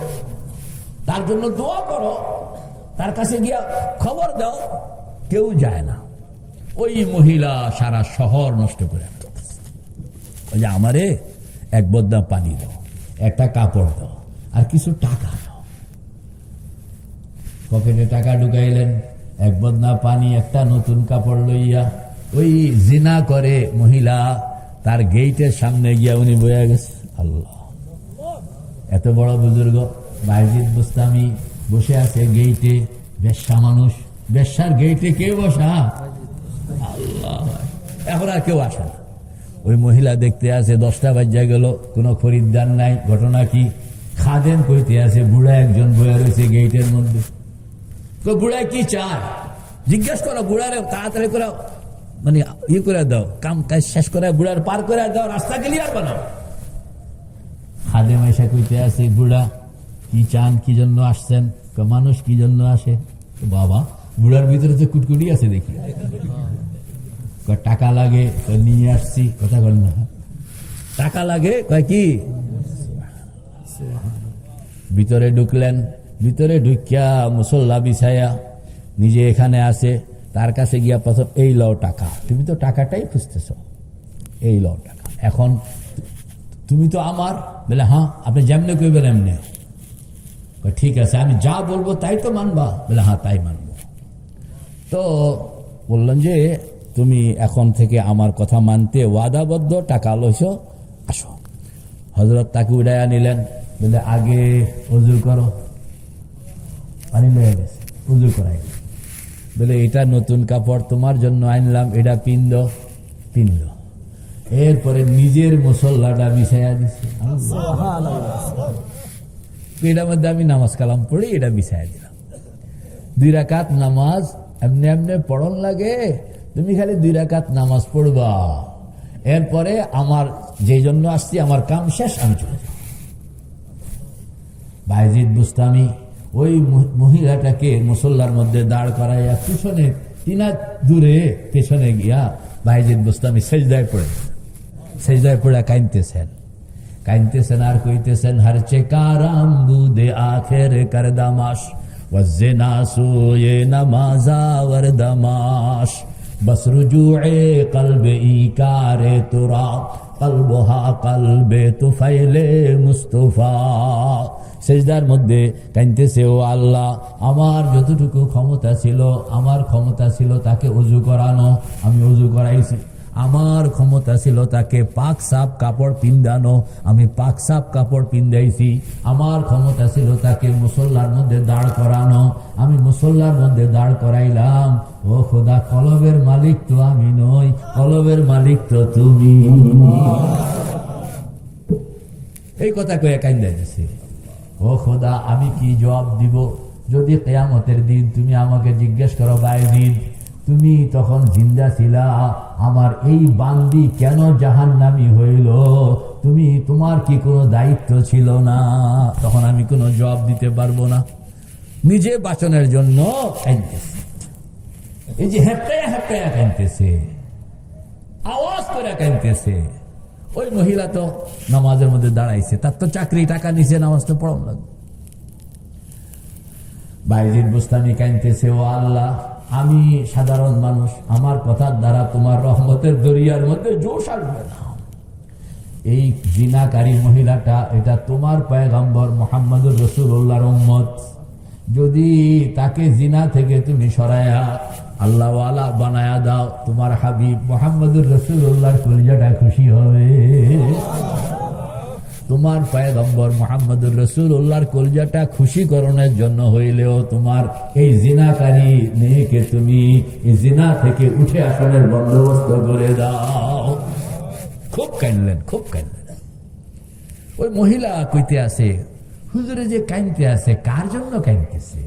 তার জন্য দোয়া করো, তার কাছে গিয়া খবর দাও। কেউ যায় না। ওই মহিলা সারা শহর নষ্ট করে ওই যে আমারে এক বদনা পানি দাও, একটা কাপড় দাও, আর কিছু টাকা দাও। পকেটে টাকা ঢুকাইলেন, এক বদনা পানি, একটা নতুন কাপড় লইয়া ওই জিনা করে মহিলা তার গেইটের সামনে গিয়া উনি বইয়া গেছে। আল্লাহ, এত বড় বুজুর্গ বায়েজিদ বুস্তামি বসে আছে গেইটে, বেশ্যা মানুষ, বেশ্যার গেইটে কে বসা? আল্লাহ, এখন আর কেউ আসে না। ওই মহিলা দেখতে আছে 10টা বাজে গেল, কোনো খরিদ্দার নাই। ঘটনা কি? খাদেম কইতে আছে, বুড়া একজন বইয়া রয়েছে গেইটের মধ্যে। তো বুড়া কি চায় জিজ্ঞেস করো, বুড়ারে তাড়াতাড়ি করে মানে ইয়ে করে দাও, কাম কাজ শেষ করে বুড়ার পার করে দাও, রাস্তা ক্লিয়ার বানাও। খাদেম এসে কইতে আছে, বুড়া কি চান, কি জন্য আসছেন? মানুষ কি জন্য আসে? বাবা, বুড়ার ভিতরে তো কুটকুটি আছে দেখি। টাকা লাগে, নিয়ে আসছি। কথা বল না, টাকা লাগে, কয় কি? ভিতরে ঢুকলেন, ভিতরে ঢুকিয়া মুসল্লা বিছায়া নিজে এখানে আছে, তার কাছে গিয়া প্রথম, এই লও টাকা, তুমি তো টাকাটাই খুঁজতেছ, এই লও টাকা, এখন তুমি তো আমার। বলে হ্যাঁ, আপনি যেমনে কইবেন এমনি। ঠিক আছে, আমি যা বলবো তাই তো মানবা? বলে হ্যাঁ, তাই মানবো। তো বললেন যে তুমি এখন থেকে আমার কথা মানতে ওয়াদাবদ্ধ, টাকা লইছ, আসো। হযরত তাকে উড়াইয়া নিলেন। বলে আগে ওযু করো, পানি লয়ে গেছে, ওযু করাই। বলে এটা নতুন কাপড় তোমার জন্য আনলাম, এটা পিন্দ। এরপরে নিজের মুসল্লাটা বিছাইয়া দিছে। এটার মধ্যে আমি নামাজ কালাম পড়ি, এটা বিছাইয়া দিলাম। 2 রাকাত নামাজ এমনি এমনি পড়ন লাগে, তুমি খালি 2 রাকাত নামাজ পড়বা। এরপরে আমার যে জন্য আসছি, আমার কাম শেষ, আমি চলে যাব। বায়েজিদ বুস্তামি ওই মহিলাটাকে মুসল্লার মধ্যে দাঁড় করাইয়া পিছনে 3 হাত দূরে পেছনে গিয়া বায়েজিদ বুস্তামি সেজদায় পড়ে কাইনতেছেন আর কইতেছেন, হরচে কারাম বুদে আখের করদামাস ওয়াজ্জিনা সুয়ে নামাজা ওয়ারদামাস বস রুজুয়ে কলবে ইকারে তুরা কলবহা কলবে তুফাইলে মুস্তফা সেজদার মধ্যে কাঁদতেছে, ও আল্লাহ, আমার যতটুকু ক্ষমতা ছিল, আমার ক্ষমতা ছিল তাকে ওযু করানো, আমি ওযু করাইছি। আমার ক্ষমতা ছিল তাকে পাক সাপ কাপড় পিন্দানো, আমি পাক সাপ কাপড় পিন্দাইছি। আমার ক্ষমতা ছিল তাকে মুসল্লার মধ্যে দাঁড় করানো, আমি মুসল্লার মধ্যে দাঁড় করাইলাম। ও খোদা, কলবের মালিক তো আমি নই, কলবের মালিক তো তুমি। এই কথা কয়ে কান্দা গেছে। ও খোদা, আমি কি জবাব দিব যদি কিয়ামতের দিন তুমি আমাকে জিজ্ঞেস করো, বায়েজিদ তুমি তখন জিন্দা ছিলা, আমার এই বান্দি কেন জাহান্নামী হইল, তোমার কি কোনো দায়িত্ব ছিল না? তখন আমি কোনো জবাব দিতে পারবো না। নিজে বাঁচানোর জন্য কাঁদতেছে, এই যে হেঁপটাইয়া হেঁপটাইয়া কাঁদতেছে, আওয়াজ করে কাঁদতেছে। ওই মহিলা তো নামাজের মধ্যে দাঁড়াইছে, তার তো চাকরি, টাকা নিচে, নামাজ তো পড়ানো লাগবে। বায়েজিদ বুস্তামি কাঁদতেছে, ও আল্লাহ, আমি সাধারণ মানুষ, আমার কথার দ্বারা তোমার রহমতের দরিয়ার মধ্যে জোশ আসবে না। এই জিনাকারী মহিলাটা, এটা তোমার পয়গম্বর মুহাম্মদুর রাসূলুল্লাহর উম্মত, যদি তাকে জিনা থেকে তুমি সরায়া আল্লাহ ওয়ালা বানায়া দাও, তোমার হাবিব মুহাম্মদুর রাসূলুল্লাহর কলিজাটা খুশি হবে। তোমার পয়গম্বর মুহাম্মদুর রাসূলুল্লাহর কলিজাটা খুশি করণের জন্য হইলেও তোমার এই জিনাকারী মেয়েকে তুমি এই জিনা থেকে উঠে আসার বন্দোবস্ত করে দাও। খুব কাঁদলেন, খুব কাঁদলেন। ওই মহিলা কইতে আছে, হুজুরে যে কাঁদতে আছে, কার জন্য কাঁদতেছে?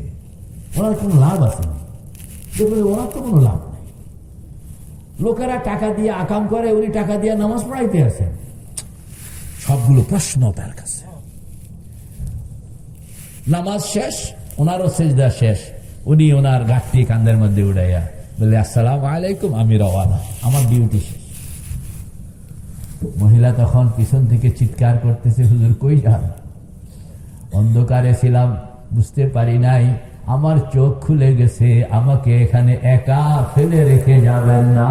ওনার কোনো লাভ আছে না, ওনার তো কোনো লাভ নেই। লোকেরা টাকা দিয়ে আকাম করে, উনি টাকা দিয়ে নামাজ পড়াইতে আছেন। সবগুলো প্রশ্ন তার কাছে। নামাজ শেষ, ওনারও সেজদা শেষ, উনি ওনার ঘাটটি কান্দের মধ্যে উড়াইয়া বলে, আসসালামু আলাইকুম, আমি রওয়ানা, আমার ডিউটি শেষ। মহিলা তখন পিছন থেকে চিৎকার করতেছে, হুজুর কই যান? অন্ধকারে ছিলাম, বুঝতে পারি নাই, আমার চোখ খুলে গেছে, আমাকে এখানে একা ফেলে রেখে যাবেন না,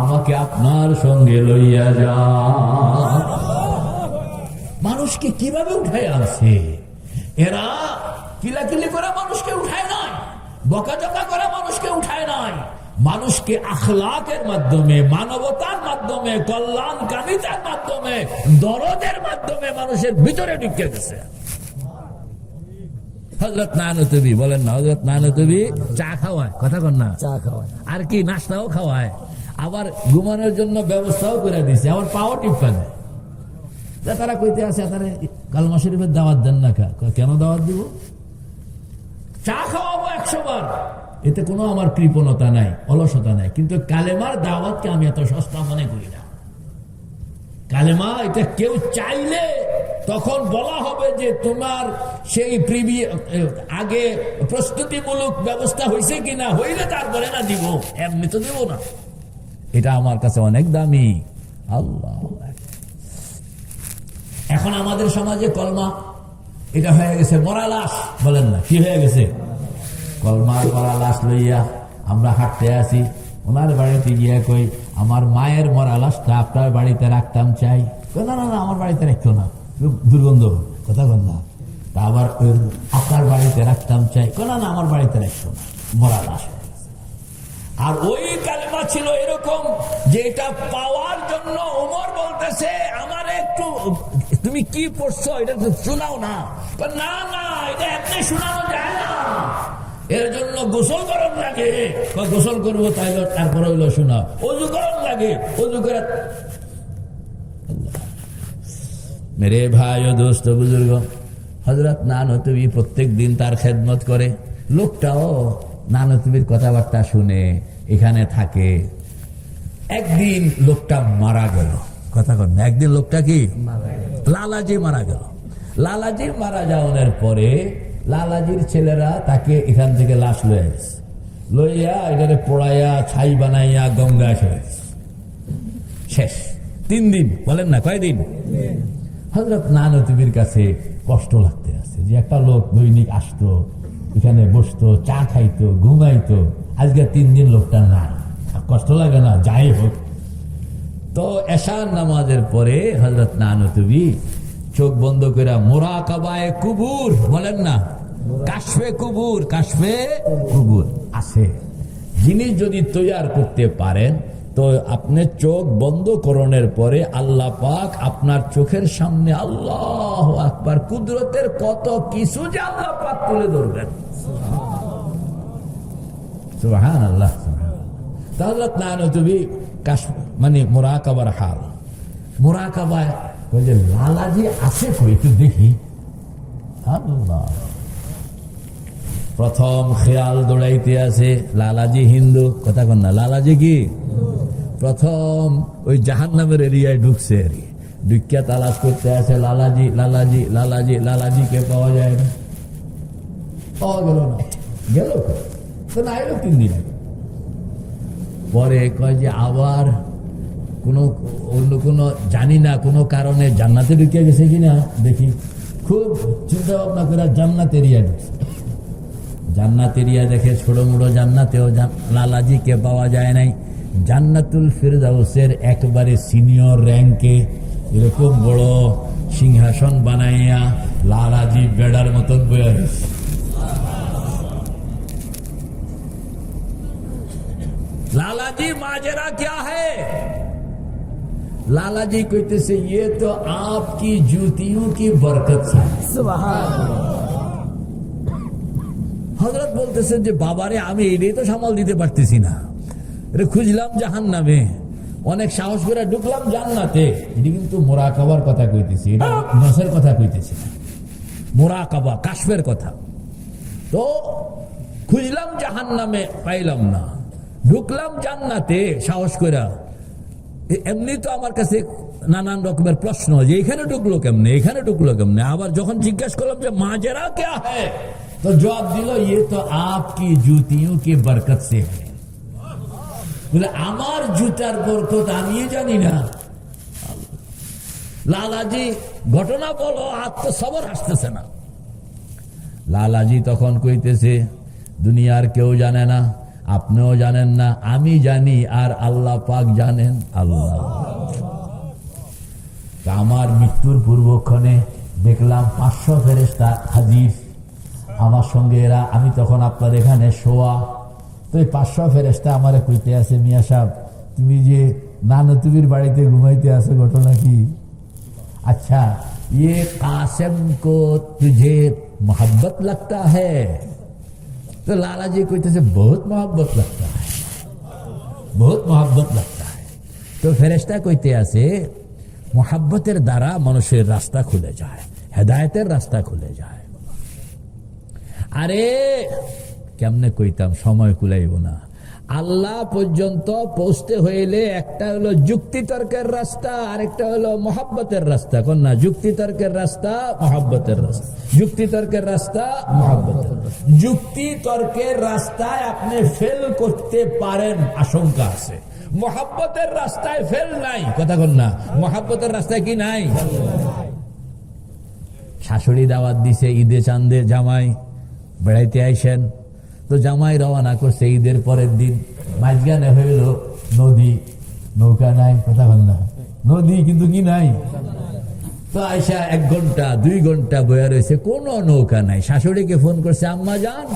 আমাকে আপনার সঙ্গে লইয়া যান। মানুষকে কিভাবে উঠায় আনছে এরা? কিলাকিলি করে মানুষকে উঠায় নাই, বকাঝকা করে মানুষকে উঠায় নাই, মানুষকে আখলাকের মাধ্যমে, মানবতার মাধ্যমে, কল্যাণকামিতার মাধ্যমে, দরদের মাধ্যমে মানুষের ভিতরে ঢুকে গেছে। হযরত নানতুবি বলেন না, হযরত নানতুবি চা খাওয়ায়, কথা কন না, চা খাওয়ায়, আর কি নাস্তাও খাওয়ায়, আবার ঘুমানোর জন্য ব্যবস্থাও করে দিছে, আবার পাও টিপা দেয়। তারা কইতে আছে, তারা কালমা শরীফের দাওয়াত দেন না, কেন দাওয়াত দিব? চা খাওয়াবো 100 বার, এতে কোনো আমার কৃপণতা নাই, অলসতা নাই, কিন্তু কালেমার দাওয়াতকে আমি এত সস্তা মনে করি না। কালেমা এটা কেউ চাইলে তখন বলা হবে যে তোমার সেই আগে প্রস্তুতিমূলক ব্যবস্থা হয়েছে কিনা, হইলে তারপরে না দিব, এমনি তো দিব না। এটা আমার কাছে অনেক দামি। আল্লাহ, এখন আমাদের সমাজে কলমা এটা হয়ে গেছে মরা লাশ, বলেন না, কি হয়ে গেছে? কলমার মরা লাশ লইয়া আমরা হাঁটতে আসি, ওনার বাড়িতে গিয়া কই, আমার মায়ের মরা লাশটা আপনার বাড়িতে রাখতাম চাই। না না না, আমার বাড়িতে রাখতো না, দুর্গন্ধ, কথা বল না। তা আবার আপনার বাড়িতে রাখতাম চাই, না না, আমার বাড়িতে রাখতো না, মরা লাশ। আর ওই কালেমা ছিল এরকম যে এটা পাওয়ার জন্য ওমর বলতেছে, আমার একটু, তুমি কি পড়ছো এটা শোনাও না। না না, এটা এমনি শোনানো যায় না, এর জন্য গোসল করন লাগে। গোসল করবো, তাই তারপরে হইলো শোনা, অজু করন লাগে, অজু করে। মেরে ভাই ও দোস্ত বুজুর্গ, হযরত নানতুবি প্রত্যেক দিন তার খেদমত করে। লোকটাও নানতুবির কথাবার্তা শুনে এখানে থাকে। একদিন লোকটা মারা গেল, কথা কন, একদিন লোকটা কি লালাজি মারা গেল। লালাজি মারা যাওয়ার পরে লালাজির ছেলেরা তাকে এখান থেকে লাশ লইয়া গেছে, লইয়া এটাকে পোড়াইয়া ছাই বানাইয়া গঙ্গা ছেড়েছে। শেষ 3 দিন, বলেন না কয়দিন? হযরত নানতুবির কাছে কষ্ট লাগতে আছে যে একটা লোক দৈনিক আসতো, এখানে বসতো, চা খাইতো, ঘুমাইতো, আজকে 3 দিন লোকটা নাই, কষ্ট লাগে না? যাই হোক, তো এশার নামাজের পরে হযরত নানতুবি চোখ বন্ধ করে মুরাকাবায়ে কুবুর বলেন না, কাশফে কুবুর, কাশফে কুবুর আছে। জিনিস যদি তৈয়ার করতে পারেন তো আপনি চোখ বন্ধ করণের পরে আল্লাহ পাক আপনার চোখের সামনে আল্লাহু আকবার কুদরতের কত কিছু যে আল্লাহ পাক তুলে ধরবেন। সুবহানাল্লাহ। তাহলে তুমি মানে মুরাকাবার হাল, মুরাকাবায় লালাজি আছে কই একটু দেখি। আল্লাহ প্রথম খেয়াল দৌড়াইতে আছে লালাজি হিন্দু, কথা কন না, লালাজি কি প্রথম ওই জাহান্নামের এরিয়ায় ঢুকছে, ঢুকিয়া তালাশ করতে আছে লালাজি লালাজি লালাজি, লালাজিকে পাওয়া যায় না, পাওয়া গেল না, গেল তো না এলো 3 দিন আগে। পরে কয় যে আবার অন্য কোনো জানি না কোনো কারণে জান্নাতে ঢুকিয়া গেছে কিনা দেখি। খুব চিন্তা ভাবনা করে জান্নাত এরিয়া ঢুকছে, জান্নাত এরিয়া দেখে ছোট মোটো জান্নাতেও লালাজিকে পাওয়া যায় নাই। জান্নাতুল ফিরদাউসের একবারে সিনিয়র র্যাঙ্কে এরকম বড় সিংহাসন বানাইয়া লালাজি বেড়ার মতন বয়ে গেছে। लालाजी माजरा क्या है? लालाजी कहते ये तो आपकी जूतियों की बरकत से। हजरत बोलते যে বাবারে আমি এটাই তো সামাল দিতে পারতেছি না, এটা খুঁজলাম জাহান্নামে, অনেক সাহস করে ঢুকলাম জান্নাতে। এটি কিন্তু মুরাকাবার কথা কইতেছি, এটা নসের কথা কইতেছি না, মুরাকাবা কাশফের কথা। তো খুঁজলাম জাহান্নামে পাইলাম না, ঢুকলাম জান্নাতে সাহস করে। এমনি তো আমার কাছে নানান রকমের প্রশ্ন যে এখানে ঢুকলো কেমনে, এখানে ঢুকলো কেমনে। আবার যখন জিজ্ঞাসা করলাম যে মাজেরা क्या है, তো জবাব দিল ये तो आपकी जूतियों की बरकत से है। বলে আমার জুতার বরকত আমি জানি না। লালাজি ঘটনা বলো, আর তো সবর আসতেছে না। লালাজি তখন কইতেছে দুনিয়ার কেউ জানে না, আপনিও জানেন না, আমি জানি, আর আল্লাহ পাক জানেন। আল্লাহ আমার মৃত্যুর পূর্বক্ষণে দেখলাম 500 ফেরেশতা হাজির আমার সঙ্গে। এরা আমি তখন আপনার এখানে শোয়া, তো এই 500 ফেরেশতা আমারে কইতে আছে মিয়া সাহেব তুমি যে নানতুবির বাড়িতে ঘুমাইতে আছো ঘটনা কি? अच्छा ये कासिम को तुझे मोहब्बत लगता है? तो लाला जी कहते से बहुत मोहब्बत लगता है, बहुत मोहब्बत लगता है। तो ফেরেশতা কইতে আছে মোহাব্বতের দ্বারা মানুষের রাস্তা খুলে যায়, হেদায়েতের রাস্তা খুলে যায়। আরে কেমনে কইতাম, সময় কুলাইব না। আল্লাহ পর্যন্ত পৌঁছতে হইলে একটা হলো যুক্তি তর্কের রাস্তা, আরেকটা হলো মোহাব্বতের রাস্তা। কোন না, যুক্তি তর্কের রাস্তা, মোহাব্বতের রাস্তা। যুক্তি তর্কের রাস্তা, মোহাব্বতের। যুক্তি তর্কের রাস্তায় আপনি ফেল করতে পারেন, আশঙ্কা আছে। মোহাব্বতের রাস্তায় ফেল নাই, কথা কোন না, মোহাব্বতের রাস্তায় কি নাই। শাশুড়ি দাওয়াত দিছে ঈদে চাঁদে, জামাই বেড়াইতে আইসেন। তো জামাই রওনা করছে ঈদের পরের দিন, মাঝখানে হইল নদী, নৌকা নাই, কথা বল না, নদী কিন্তু কি নাই। তো আইসা 1 ঘন্টা 2 ঘন্টা বয়া রয়েছে, কোন নৌকা নাই। শাশুড়িকে ফোন করছে, আম্মা যান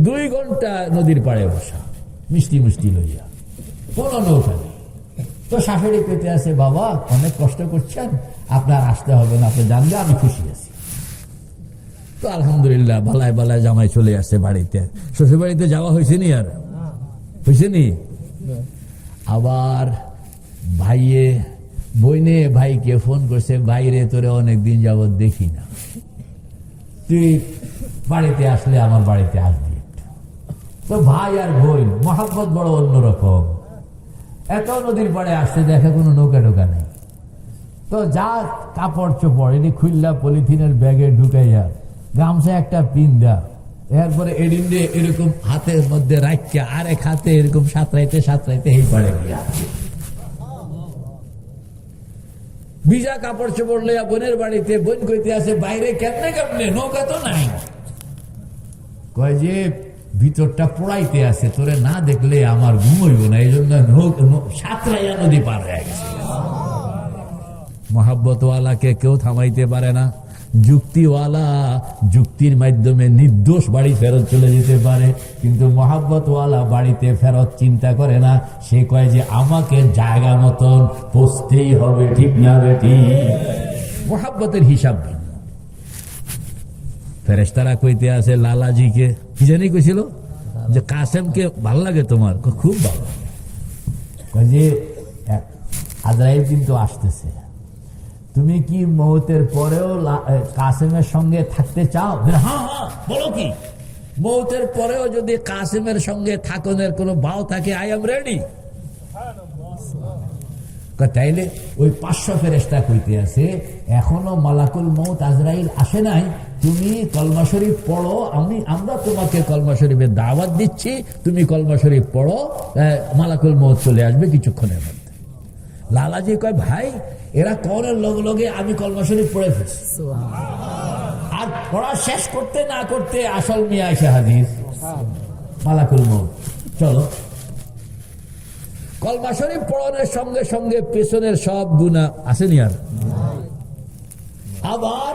2 ঘন্টা নদীর পাড়ে বসা, মিষ্টি মিষ্টি লইয়া, কোন নৌকা নেই। তো শাশুড়ি পেতে আছে, বাবা অনেক কষ্ট করছেন, আপনার আসতে হবে না, আপনি জানলে আমি খুশি আছি। তো আলহামদুলিল্লাহ বালায় বালায় জামাই চলে আসছে বাড়িতে। শ্বশুর বাড়িতে যাওয়া হয়েছে নি, আর হয়েছে নি। আবার ভাইয়ে বইনে ভাইকে ফোন করছে, বাইরে তোরে অনেকদিন যাবত দেখি না, তুই বাড়িতে আসলে আমার বাড়িতে আসবি। তো ভাই আর বোন মহাব্বত বড় অন্যরকম। এত নদীর পাড়ে আসছে, দেখে কোনো নৌকা ঢোকা নেই। তো যা কাপড় চোপড় এটি খুললা পলিথিনের ব্যাগে ঢুকাইয়া, গামছা একটা পিন্দা, এরপরে এডিন্ডে এরকম হাতের মধ্যে রাখিয়া আরেক হাতে এরকম সাঁতরাইতে সাঁতরাইতে এই পাড়ে গিয়া ভিজা কাপড় চোপড় লইয়া বোনের বাড়িতে। বোন কইতে আছে বাইরে কেমনে কেমনে, নৌকা তো নাই। কয় যে ভিতরটা পোড়াইতে আছে, তোরে না দেখলে আমার ঘুম হইব না, এই জন্য সাঁতরাইয়া নদী পার হয়ে গেছে। মহাব্বতওয়ালাকে কেউ থামাইতে পারে না। যুক্তিওয়ালা যুক্তির মাধ্যমে নির্দোষ বাড়ি ফেরত চলে যেতে পারে, কিন্তু মহাব্বতওয়ালা বাড়িতে ফেরত চিন্তা করে না। সে কয় যে আমাকে জায়গা মতন পৌঁছতেই হবে, ঠিক না বেটি? মহাব্বতের হিসাব ভিন্ন। ফেরেশতারা কইতে আছে লালাজিকে, কি জানি কইছিল যে কাসেমকে ভাল লাগে তোমার? খুব ভালো। কয় যে আজরাইল কিন্তু আসতেছে, তুমি কি মৌতের পরেও কাসেমের সঙ্গে থাকতে চাও? হ্যাঁ হ্যাঁ, বলো কি? মৌতের পরেও যদি কাসেমের সঙ্গে থাকনের কোনো ভাও থাকে, আই এম রেডি। তাইলে ওই 500 ফেরেশতা কইতে আছে এখনো মালাকুল মৌত আজরাইল আসে নাই, তুমি কলমা শরীফ পড়ো, আমরা তোমাকে কলমা শরীফের দাওয়াত দিচ্ছি, তুমি কলমা শরীফ পড়ো, মালাকুল মৌত চলে আসবে কিছুক্ষণের মধ্যে। লালাজি কয় ভাই এরা করের লগে লগে আমি কলমা শরীফ পড়ে ফেলছি, আর পড়া শেষ করতে না করতে আসল মিয়া এসে হাজির, মালাকুল মৌত। চলো, কলমা শরীফ পড়ানোর সঙ্গে সঙ্গে পেছনের সব গুনাহ আসেনি আর। আবার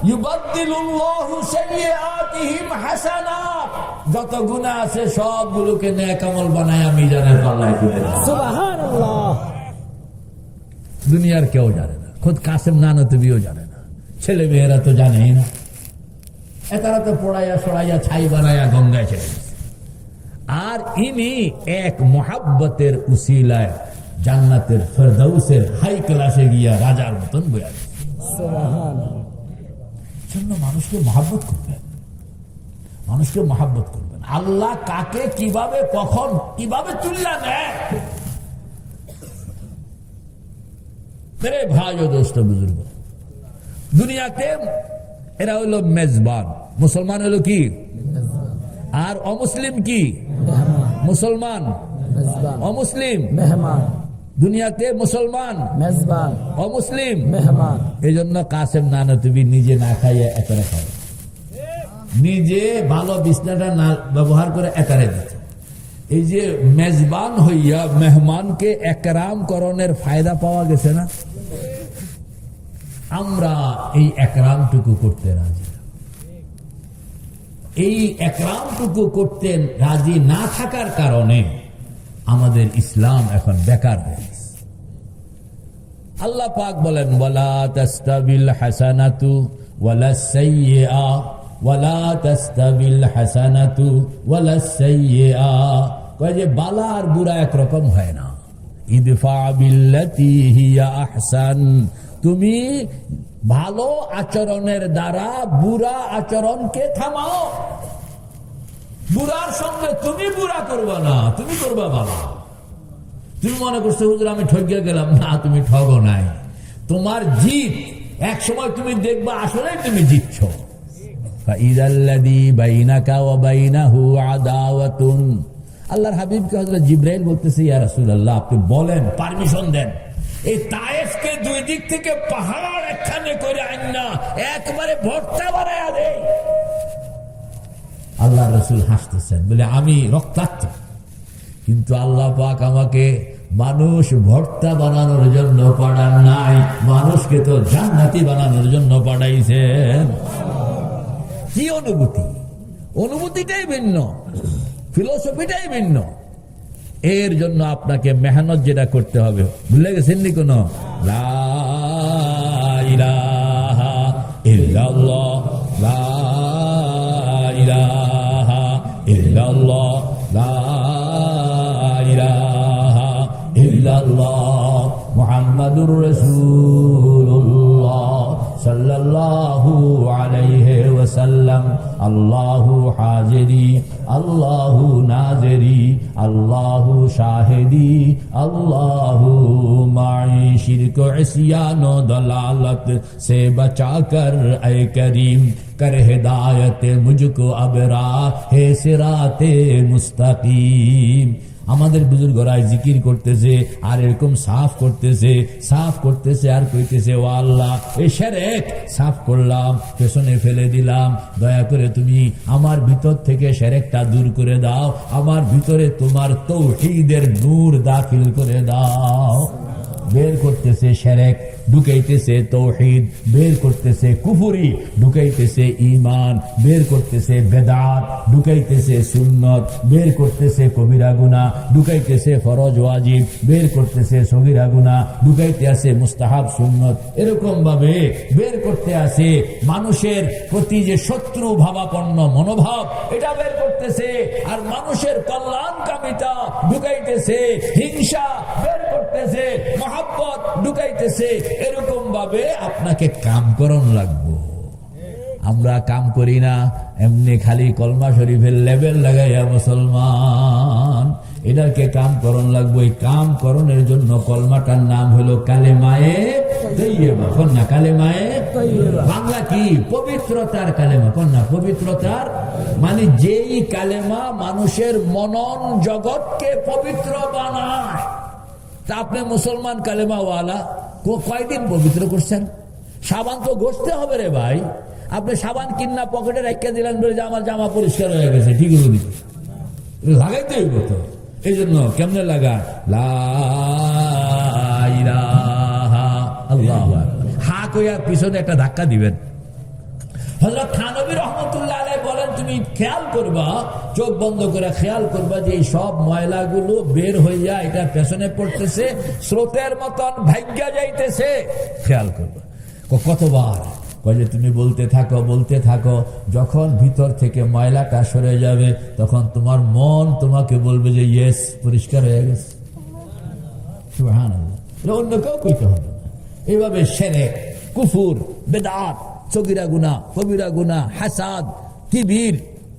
ইউবাদদিলুল্লাহু সাইয়্যাতিহিম হাসানাত, যত গুনাহ আছে সবগুলোকে নেক আমল বানায় মিজানের পাল্লায় তুলে দেয়। সুবহানাল্লাহ। দুনিয়ার কেউ জানে না, খুদ কাসেম নানতুবিও জানে না, ছেলে মেয়েরা তো জানেই না। এতারা তো পড়াইয়া সরাইয়া ছাই বানাইয়া গঙ্গায় ছেড়ে দিচ্ছে। আর ইনি এক মোহাব্বতের উসিলায় জান্নাতের ফেরদাউসের হাই ক্লাসে গিয়া রাজার মতন বইয়া জন্য মানুষকে মহাব্বত করবেন, মানুষকে মহাব্বত করবেন। আল্লাহ কাকে কিভাবে কখন কিভাবে তুল্লা নেয়। মেরে ভাই ও দোস্ত বুজুর্গ, দুনিয়াতে এরা হইল মেজবান, মুসলমান হইল কি, আর অমুসলিম কি? মুসলমান, অমুসলিম মেহমান। দুনিয়াতে মুসলমান মেজবান, অমুসলিম মেহমান। এই জন্য কাসেম নানতুবি নিজে না খাইয়া এতারে খায়, নিজে ভালো বিছনাটা না ব্যবহার করে এতারে দিত। এই যে মেজবান হইয়া মেহমানকে একরাম করণের ফায়দা পাওয়া গেছে না, আমরা এই একরামটুকু করতে রাজি। এই একরামটুকু করতে রাজি না থাকার কারণে আমাদের ইসলাম এখন বেকার হয়ে গেছে। আল্লাহ পাক বলেন ওয়ালা তাস্তাবিল হাসানাতু ওয়ালা সাইয়্যা, ওয়ালা তাস্তাবিল হাসানাতু ওয়ালা সাইয়্যা। কয় যে বালা আর বুরা একরকম হয় না। ইদফা বিল্লাতি হিয়া আহসান, তুমি ভালো আচরণের দ্বারা বুরা আচরণকে থামাও। বুড়ার সঙ্গে তুমি বুড়া করবা না, তুমি করবা ভালো। তুমি মনে করছো হুজুর আমি ঠকিয়ে গেলাম, না তুমি ঠগো নাই। তোমার জিত এক সময় তুমি দেখবা আসলে তুমি জিতছ। ফাইদাল্লাযী বাইনাকা ওয়া বাইনাহু আদাওয়াতুন। আল্লাহর হাবিবকে হযরত জিবরাইল বলতেছে ইয়া রাসূলুল্লাহ আপনি বলেন, পারমিশন দেন, এই তায়েফকে দুই দিক থেকে পাহাড় একখানে করে আইনা একবারে ভর্তা বানায়া দেই। আল্লাহ রাসূল হাসতেছেন, বলে আমি রক্তাক্ত, কিন্তু আল্লাহ পাক আমাকে মানুষ ভর্তা বানানোর জন্য পাঠান নাই, মানুষকে তো জান্নাতি বানানোর জন্য পাঠাইছেন। কি অনুভূতি, অনুভূতিটাই ভিন্ন, ফিলোসফিটাই ভিন্ন। এর জন্য আপনাকে মেহনত যেটা করতে হবে, ভুলে গেছেন নি? কোন লা ইলাহা ইল্লাল্লাহ, লা ইলাহা ইল্লাল্লাহ, লা ইলাহা ইল্লাল্লাহ মুহাম্মাদুর রাসূলুল্লাহ সাল্লাল্লাহু আলাইহি ওয়াসাল্লাম। আল্লাহু হাজিরি, আল্লাহু নাজিরি, আল্লাহু শাহিদি, আল্লাহু মাই। শিরক ইসয়ান ও দলালত से बचा कर ऐ करीम, कर हिदायत मुझको अब राह सिराते मुस्तकीम। আমাদের বুজুর্গরা জিকির করতেছে আর এরকম সাফ করতেছে আর কইতেছে ও আল্লাহ এই শিরক সাফ করলাম, পেছনে ফেলে দিলাম, দয়া করে তুমি আমার ভিতর থেকে শিরকটা দূর করে দাও, আমার ভিতরে তোমার তৌহিদের নূর দাখিল করে দাও। বের করতেছে শিরক, ঢুকাইতেছে তৌহিদ, বের করতেছে কুফরি, ঢুকাইতেছে ঈমান, বের করতেছে বেদাত, ঢুকাইতেছে সুন্নত, বের করতেছে কবিরা গুনাহ, ঢুকাইতেছে ফরজ ওয়াজিব, বের করতেছে সগীরা গুনাহ, ঢুকাইতে আছে মুস্তাহাব সুন্নত। এরকম ভাবে বের করতে আছে মানুষের প্রতি যে শত্রু ভাবাপন্ন মনোভাব, এটা বের করতেছে। আর মানুষের কল্যাণকামিতা ঢুকাইতেছে, হিংসা বের করতেছে, মহব্বত ঢুকাইতেছে। এরকম ভাবে আপনাকে কাম করণ লাগবে। আমরা কাম করি না, এমনি খালি কলমা শরীফের লেবেল লাগাইয়া মুসলমান, এটাকে কাম করণ লাগবে। এই কাম করণের জন্য কলমাটার নাম হলো কালেমায়ে তৈয়বা। কন্যা কালেমায়ে বাংলা কি? পবিত্রতার কালেমা। কন্যা পবিত্রতার মানে যেই কালেমা মানুষের মনন জগৎকে পবিত্র বানায়। তা আপনি মুসলমান কালেমা ওয়ালা কয়দিন পবিত্র করছেন? সাবান তো ঘষতে হবে রে ভাই। আপনি সাবান কিনা পকেটে রেখে দিলেন বলে যে আমার জামা পরিষ্কার হয়ে গেছে, ঠিক আছে, লাগাইতে হইব তো। এই জন্য কেমনে লাগা? লা ইলাহা আল্লাহু আকবার। হা কইয়া পিছনে একটা ধাক্কা দিবেন। হযরত থানবী রাহমাতুল্লাহ আলাইহি বলেন, তুমি খেয়াল করবা, চোখ বন্ধ করে খেয়াল করবা যে এই সব ময়লাগুলো বের হইয়া এটা পেছনে পড়তেছে, স্রোতের মতন ভাগ্যা যাইতেছে। খেয়াল করবা। কতবার কয় যে তুমি বলতে থাকো, বলতে থাকো, যখন ভিতর থেকে ময়লাটা সরে যাবে তখন তোমার মন তোমাকে বলবে যে ইয়েস, পরিষ্কার হয়ে গেছে। সুবহানাল্লাহ। অন্য কেউ কইতে হবে না। এইভাবে শিরক, কুফর, বেদাত, সগীরা গুনাহ, কবিরা গুনাহ, হাসাদ, কিবির,